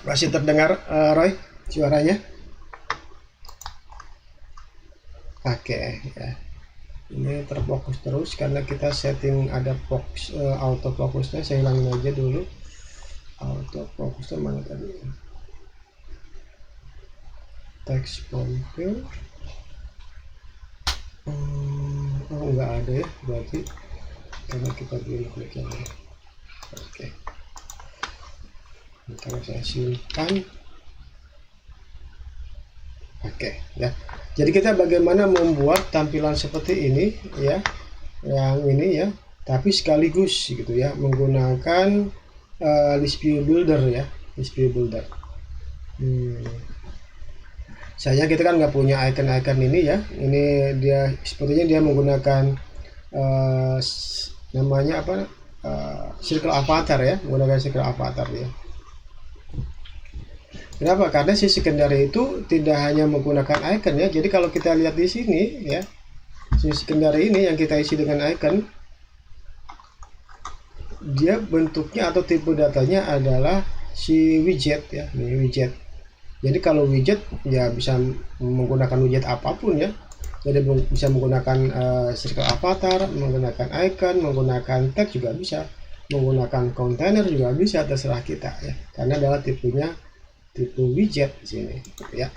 Masih terdengar Roy suaranya? Oke ya. Ini terfokus terus karena kita setting ada fokus auto fokusnya. Saya hilangin aja dulu. Auto fokusnya mana tadi? Text profile. Oh, nggak ada ya, berarti karena kita belum klik yang ini. Oke. Kalau saya simpan. Oke ya. Jadi kita bagaimana membuat tampilan seperti ini ya, yang ini ya, tapi sekaligus gitu ya, menggunakan list view builder ya, list view builder. Sayangnya kita kan nggak punya icon-icon ini ya. Ini dia sepertinya dia menggunakan namanya apa? Circle avatar ya, menggunakan circle avatar ya. Kenapa? Karena si secondary itu tidak hanya menggunakan icon ya. Jadi kalau kita lihat di sini ya, si secondary ini yang kita isi dengan icon, dia bentuknya atau tipe datanya adalah si widget ya, ini widget. Jadi kalau widget ya bisa menggunakan widget apapun ya. Jadi bisa menggunakan circle avatar, menggunakan icon, menggunakan tag juga bisa, menggunakan container juga bisa, terserah kita ya. Karena adalah tipenya tipe widget di sini ya.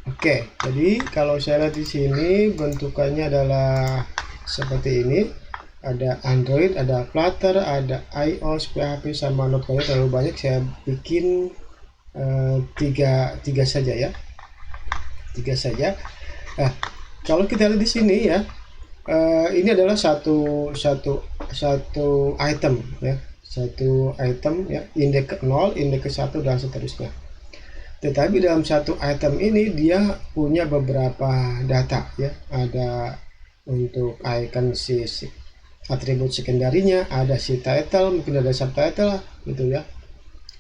Oke, jadi kalau saya lihat di sini bentukannya adalah seperti ini. Ada Android, ada Flutter, ada iOS, PHP sama Node. Terlalu banyak, saya bikin tiga saja ya. Tiga saja. Nah, kalau kita lihat di sini ya, Ini adalah satu item ya, satu item ya, indeks ke 0, indeks ke 1 dan seterusnya. Tetapi dalam satu item ini dia punya beberapa data ya, ada untuk icon si atribut sekunderinya, ada si title, mungkin ada subtitle gitu ya.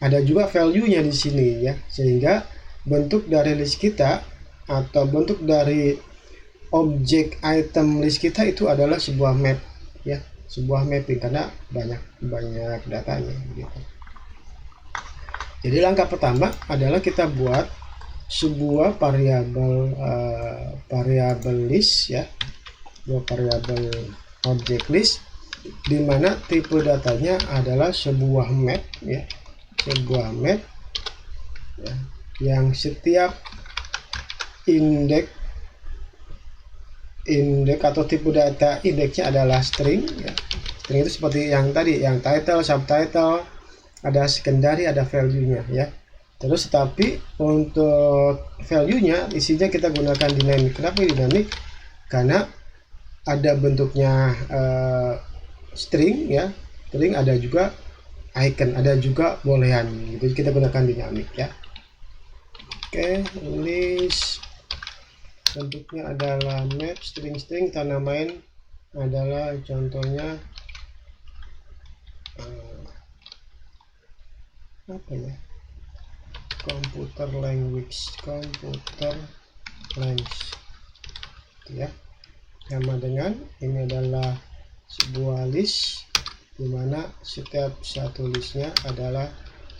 Ada juga value-nya di sini ya, sehingga bentuk dari list kita atau bentuk dari objek item list kita itu adalah sebuah map ya, sebuah mapping karena banyak datanya gitu. Jadi langkah pertama adalah kita buat sebuah variabel list ya, sebuah variabel object list di mana tipe datanya adalah sebuah map ya, sebuah map ya, yang setiap indeks atau tipe data indeksnya adalah string ya. String itu seperti yang tadi, yang title, subtitle, ada secondary, ada value-nya ya. Terus tapi untuk value-nya isinya kita gunakan dynamic. Kenapa dynamic? Karena ada bentuknya string ya, string, ada juga icon, ada juga boolean gitu. Kita gunakan dynamic ya. Oke, list bentuknya adalah map string, kita namain adalah contohnya apa ya, computer language ya, sama dengan ini adalah sebuah list dimana setiap satu listnya adalah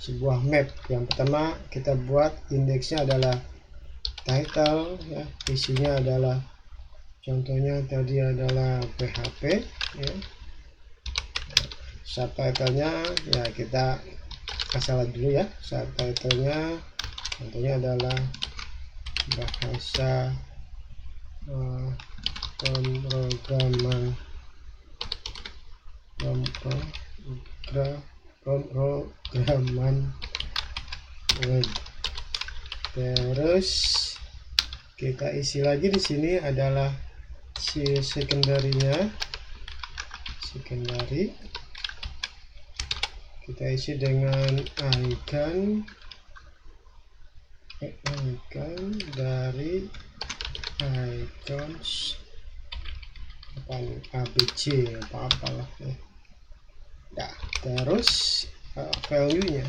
sebuah map. Yang pertama kita buat indeksnya adalah title ya, isinya adalah contohnya tadi adalah PHP ya. Subtitlenya ya kita salah dulu ya, subtitlenya contohnya adalah bahasa pemrograman web. Terus kita isi lagi di sini adalah si secondary-nya, kita isi dengan icon dari icons ABC apalah ya. Nah, terus value-nya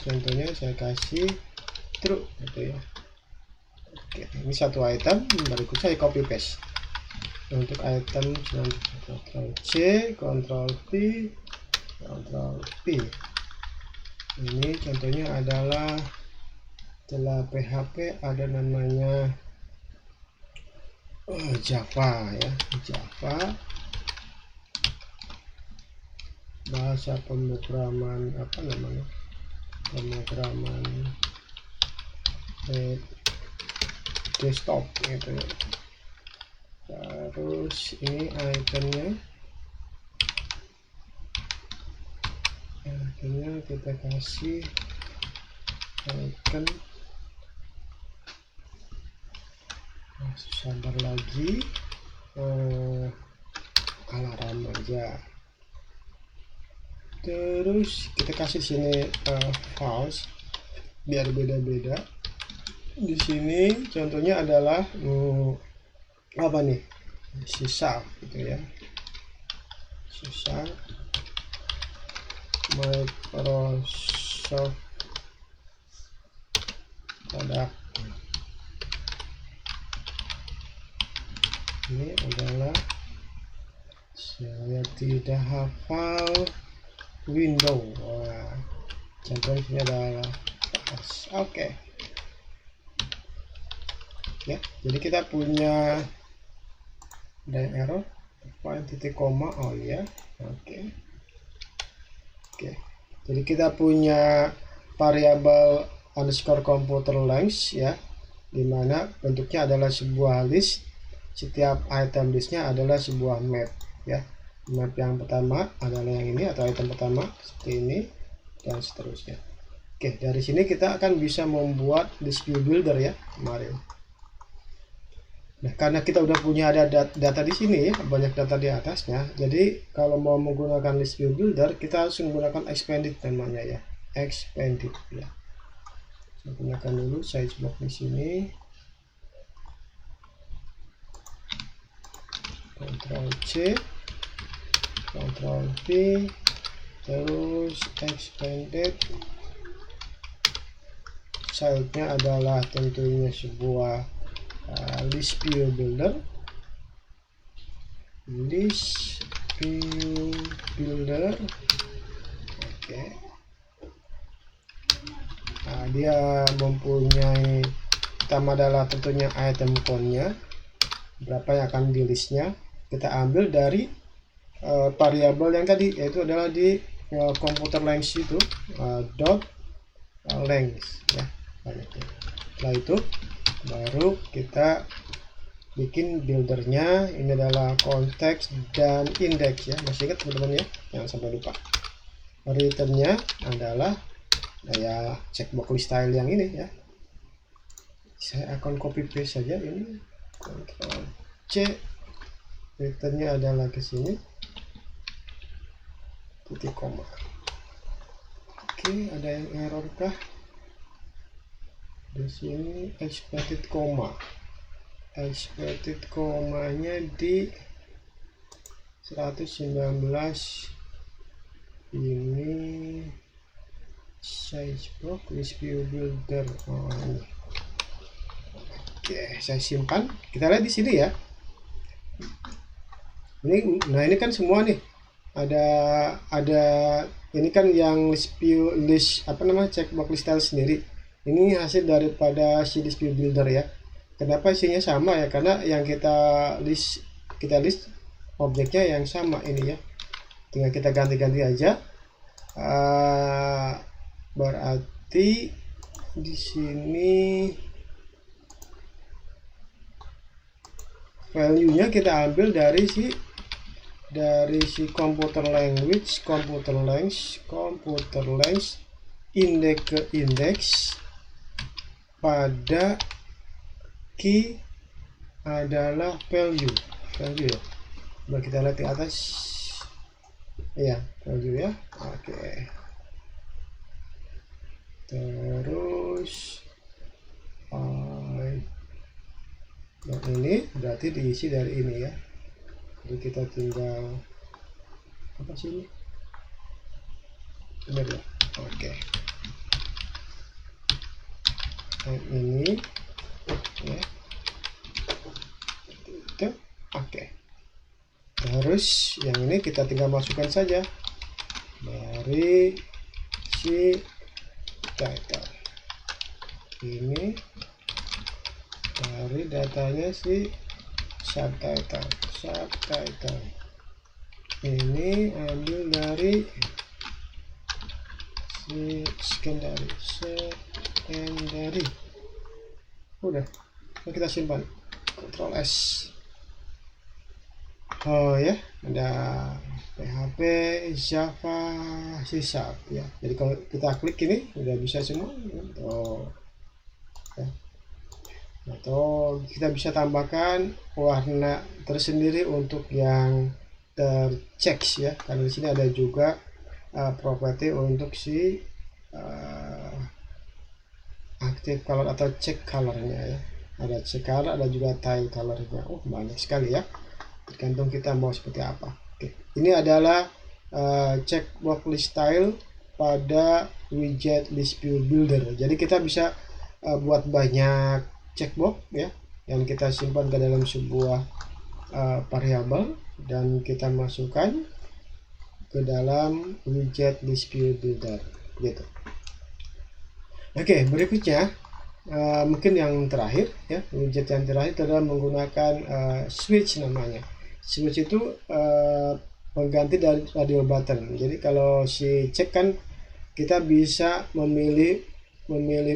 contohnya saya kasih true gitu ya. Oke, ini satu item, berikut saya copy paste untuk item selanjutnya. Ctrl C, Ctrl P. Ini contohnya adalah setelah PHP ada namanya Java ya, Java bahasa pemrograman apa namanya, pemrograman desktop gitu ya. Terus ini iconnya kita kasih icon, sabar lagi, alarm aja. Terus kita kasih sini false biar beda-beda. Di sini contohnya adalah apa nih, sisa gitu ya, sisa Microsoft product. Ini adalah saya tidak hafal window. Wah, contohnya adalah oke. Ya, jadi kita punya ada error titik koma. Oh ya, oke. Jadi kita punya variabel underscore computer length ya, dimana bentuknya adalah sebuah list, setiap item listnya adalah sebuah map ya. Map yang pertama adalah yang ini atau item pertama seperti ini dan seterusnya. Oke, dari sini kita akan bisa membuat list view builder ya kemarin. Nah, karena kita udah punya ada data di sini ya, banyak data di atasnya. Jadi kalau mau menggunakan list view builder, kita harus menggunakan expanded namanya ya, expanded ya. Saya gunakan dulu size box di sini. Ctrl C, Ctrl V, terus expanded. Stylenya adalah tentunya sebuah list view builder. List view builder. Oke. Nah, dia mempunyai, pertama adalah tentunya item count-nya, berapa yang akan di listnya. Kita ambil dari variabel yang tadi, yaitu adalah di computer length itu, dot length ya. Setelah itu baru kita bikin buildernya. Ini adalah konteks dan index ya, masih ingat teman-teman ya, jangan sampai lupa. Returnnya adalah ya checkbox list style yang ini ya. Saya akan copy paste saja ini, Ctrl C, returnnya adalah ke sini, titik koma. Oke, ada yang error kah? Di sini expected koma, expected komanya di 119. Ini size box list view builder. Oh, ini. Oke, saya simpan. Kita lihat di sini ya. Ini kan semua nih. Ada ini kan yang list view checkbox list style sendiri. Ini hasil daripada si list view builder ya. Kenapa isinya sama ya? Karena yang kita list objeknya yang sama ini ya. Tinggal kita ganti-ganti aja. Berarti di sini value-nya kita ambil dari si computer language, computer length index ke index pada key adalah value ya. Coba kita lihat di atas ya, value ya. Oke, terus yang ini berarti diisi dari ini ya. Jadi kita tinggal apa sih ini? Benar ya? Oke. Yang ini ya. Itu oke. Terus yang ini kita tinggal masukkan saja dari si title. Ini dari datanya si subtitle. Ini ambil dari si secondary. Udah, kita simpan. Ctrl S. Oh ya, ada PHP, Java, C# ya. Jadi kalau kita klik ini udah bisa semua. Ya. Atau kita bisa tambahkan warna tersendiri untuk yang tercek ya, karena di sini ada juga properti untuk si active color atau check colornya ya. Ada check color, ada juga tile colornya. Oh, banyak sekali ya, tergantung kita mau seperti apa. Oke, ini adalah checkbox list style pada widget list view builder. Jadi kita bisa buat banyak checkbox ya, yang kita simpan ke dalam sebuah variabel dan kita masukkan ke dalam widget list view builder gitu. Oke, berikutnya mungkin yang terakhir ya, widget yang terakhir adalah menggunakan switch namanya. Switch itu pengganti dari radio button. Jadi kalau si check kan kita bisa memilih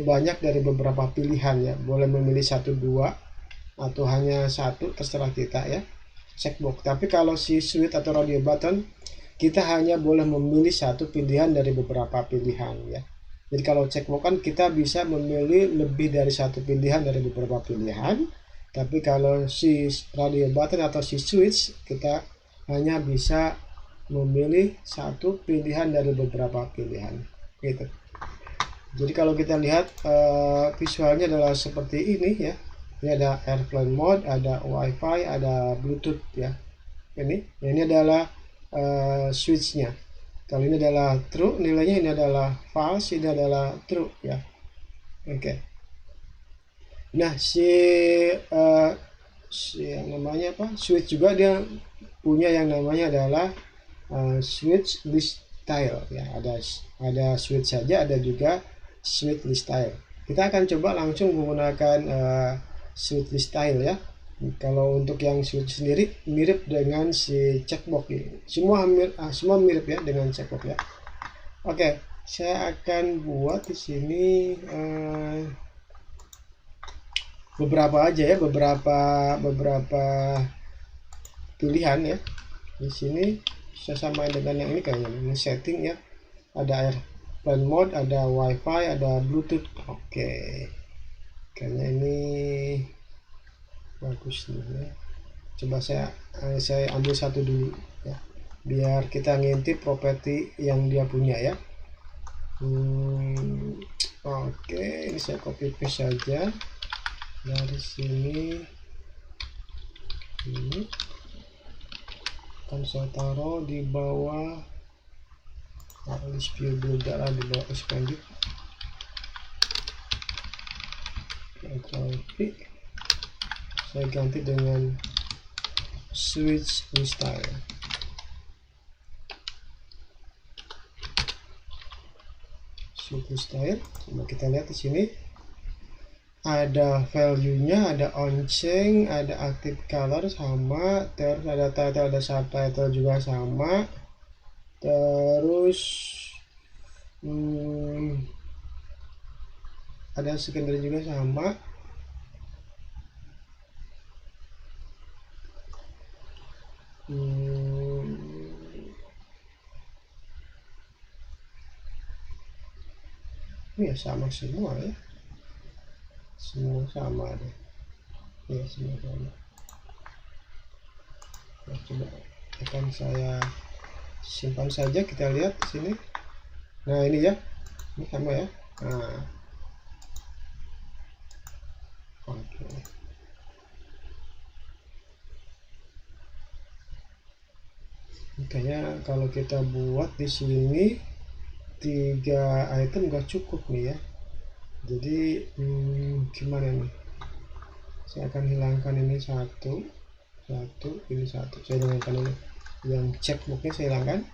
banyak dari beberapa pilihan ya, boleh memilih 1, 2 atau hanya satu, terserah kita ya, checkbox. Tapi kalau si switch atau radio button, kita hanya boleh memilih satu pilihan dari beberapa pilihan ya. Jadi kalau checkbox kan kita bisa memilih lebih dari satu pilihan dari beberapa pilihan. Tapi kalau si radio button atau si switch, kita hanya bisa memilih satu pilihan dari beberapa pilihan gitu. Jadi kalau kita lihat visualnya adalah seperti ini ya. Ini ada airplane mode, ada wifi, ada bluetooth ya. Ini adalah switchnya. Kalau ini adalah true nilainya, ini adalah false, ini adalah true ya. Oke. Nah si yang namanya apa, switch juga dia punya yang namanya adalah switch list style ya. Ada switch saja, ada juga switch list style. Kita akan coba langsung menggunakan switch list style ya. Kalau untuk yang switch sendiri mirip dengan si checkbox ini. Semua mirip ya dengan checkbox ya. Oke, saya akan buat di sini beberapa aja ya, beberapa pilihan ya. Di sini saya samain dengan yang ini kayaknya, ini setting ya. Ada airplane mode, ada wifi, ada bluetooth. Oke, kayaknya ini bagus nih ya. Coba saya ambil satu dulu ya, biar kita ngintip properti yang dia punya ya. Oke, ini saya copy paste saja dari sini. Ini akan saya taruh di bawah list view builder, di bawah expanded. Saya ganti dengan switch list style. Switch list style. Coba kita lihat di sini. Ada value-nya, ada on-chain, ada active color sama, terus ada title, ada subtitle juga sama, terus ada secondary juga sama. Ini ya sama semua ya. Semua sama deh ya, semua sama. Nah, coba akan saya simpan saja, kita lihat di sini. Nah ini ya, ini sama ya. Nah oke. Kayaknya kalau kita buat di sini 3 item gak cukup nih ya. Jadi gimana nih, saya akan hilangkan ini satu, ini satu, saya hilangkan ini yang checkboxnya, saya hilangkan.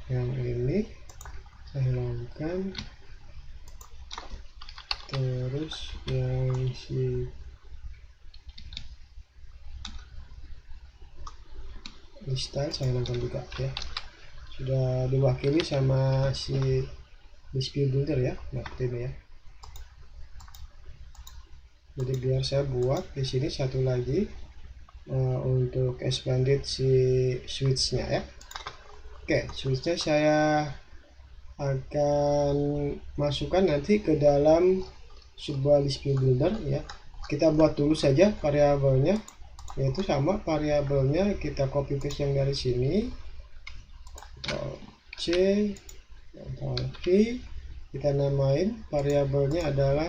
Yang ini saya hilangkan, terus yang si list style saya hilangkan juga ya. Sudah diwakili sama si list view builder ya, ini ya. Jadi biar saya buat di sini satu lagi untuk expanded si switch-nya ya. Oke, switch-nya saya akan masukkan nanti ke dalam sebuah list view builder ya. Kita buat dulu saja variabelnya, yaitu sama variabelnya kita copy paste yang dari sini, C, V, kita namain variabelnya adalah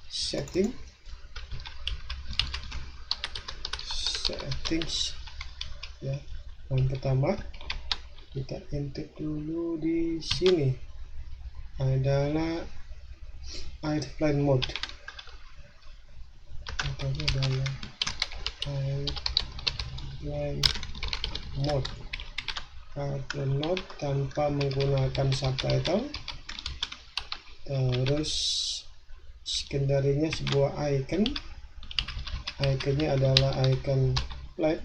settings ya. Yang pertama kita intip dulu di sini adalah airplane mode, contohnya adalah airplane mode tanpa menggunakan subtitle. Terus secondary-nya sebuah iconnya adalah icon plane.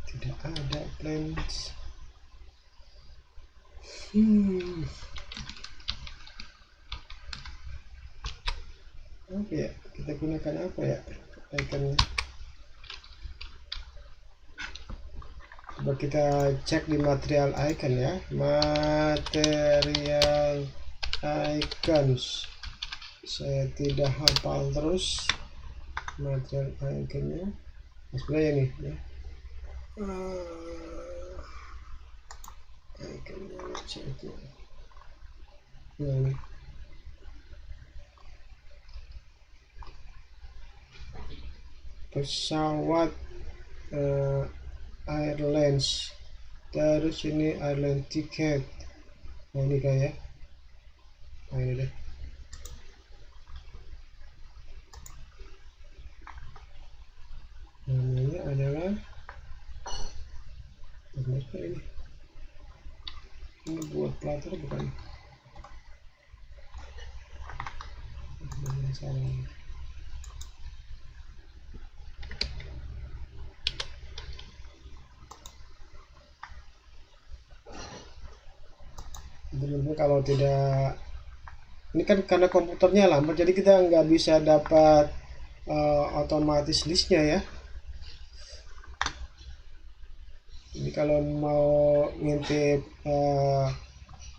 Tidak ada planes. Apa ya, kita gunakan apa ya iconnya? Coba kita cek di material icon ya, material icons. Saya tidak hafal terus material iconnya. Sebenarnya ini ya, iconnya itu. Nah, ini pesawat airlines, terus ini airline ticket. Nah ini kayak, nah ini deh. Namanya adalah, benar ini buat platter bukan? Salah. Benar-benar kalau tidak, ini kan karena komputernya lambat jadi kita nggak bisa dapat otomatis listnya ya. Ini kalau mau ngintip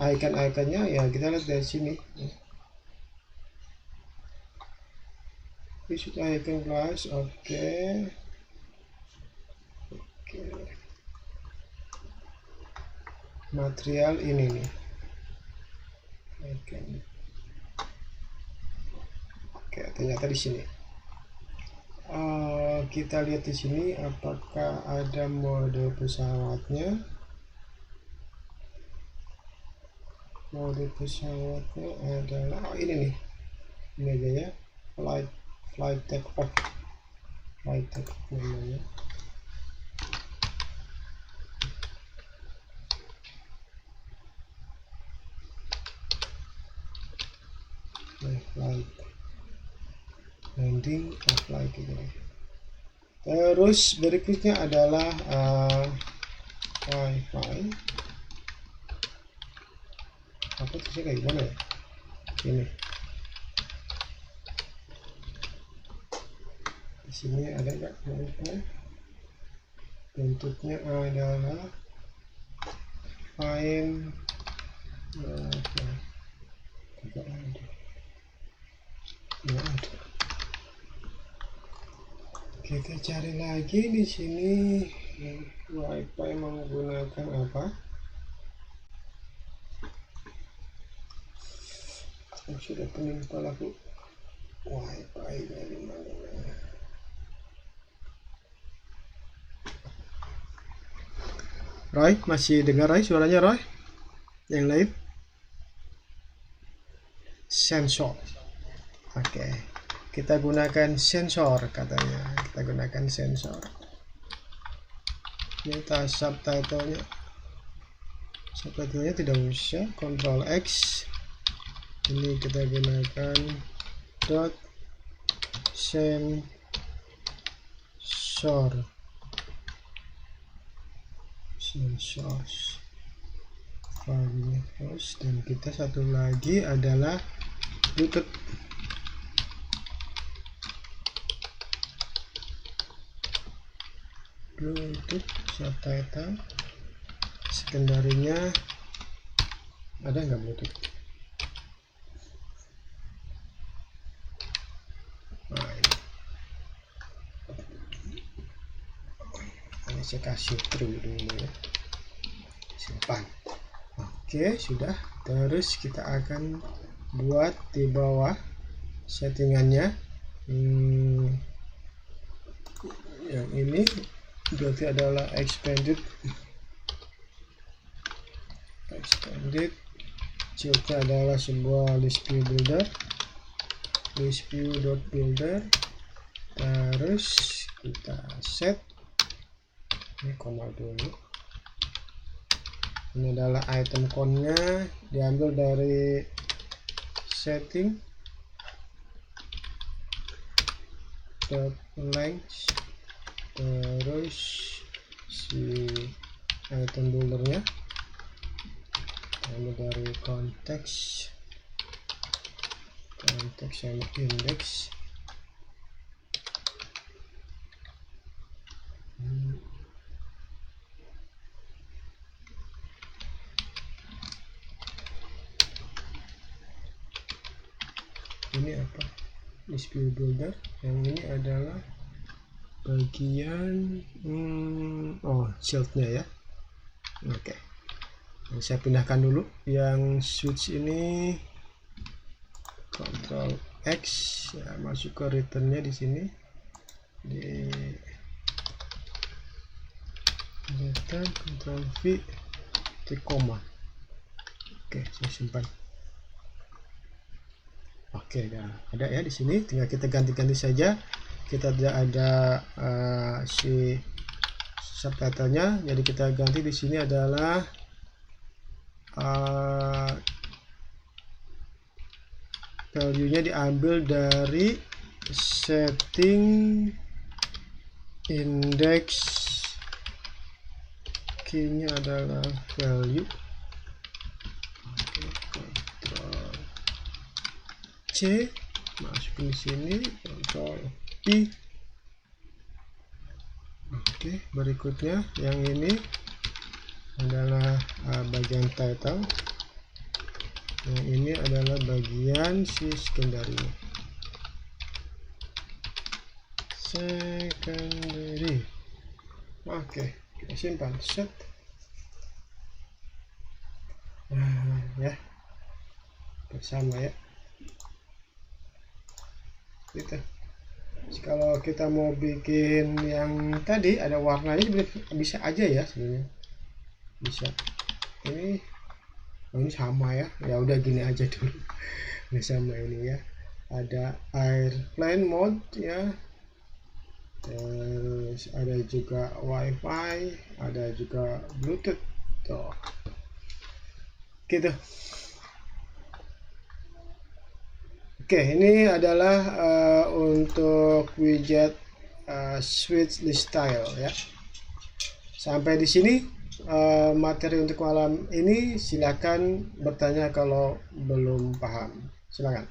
icon-iconnya ya kita lihat dari sini. Visit icon class, oke. Material ini nih. Oke, ternyata di sini. Kita lihat di sini apakah ada mode pesawatnya. Mode pesawatnya adalah ini nih. Ini aja ya. Flight take off. Flight take off namanya. Flight landing flight gitu. Terus berikutnya adalah wifi. Apa tuh kayak gimana ya? Ini di sini ada nggak wifi? Bentuknya adalah find tidak ada. Kita cari lagi di sini wifi menggunakan apa? Sudah pening kepalaku. Wifi dari mana? Roy, masih dengar Roy suaranya Roy? Yang lain? Sensor. Oke. Kita gunakan sensor katanya. Kita gunakan sensor. Kita subtitlenya. Subtitlenya tidak usah. Ctrl X. Ini kita gunakan dot sensor. Sensors. Dan kita satu lagi adalah Bluetooth. Bluetooth subtitle sekunderinya ada nggak Bluetooth? Nah, ini saya kasih true dulu ya, simpan. Oke, sudah. Terus kita akan buat di bawah settingannya. Yang ini berarti adalah expanded. Childnya adalah sebuah list view builder. List view.builder. Terus kita set. Ini koma dulu. Ini adalah item count-nya, diambil dari setting length, terus si item buildernya diambil dari konteks Konteks sama indeks. Ini apa? Display builder. Yang ini adalah bagian shieldnya ya. Oke. Saya pindahkan dulu yang switch ini, Ctrl X ya, masuk ke returnnya di sini di return, Ctrl V, titik koma. Oke, saya simpan. Oke, ada ya di sini. Tinggal kita ganti-ganti saja. Kita tidak ada si subtitlenya, jadi kita ganti di sini adalah value-nya diambil dari setting index, key-nya adalah value. Oke, Ctrl C, masukin di sini, Ctrl P. Oke, berikutnya yang ini adalah bagian title. Yang ini adalah bagian si secondary. Oke, kita simpan. Set. Ya, bersama ya. Gitu. Kalau kita mau bikin yang tadi ada warnanya bisa aja ya sebenarnya. Bisa. Ini sama ya. Ya udah gini aja dulu. Ini sama ini ya. Ada airplane mode ya. Terus ada juga wifi, ada juga bluetooth. Tuh. Gitu. Oke, ini adalah untuk widget switch list style ya. Sampai di sini materi untuk malam ini. Silakan bertanya kalau belum paham. Silakan.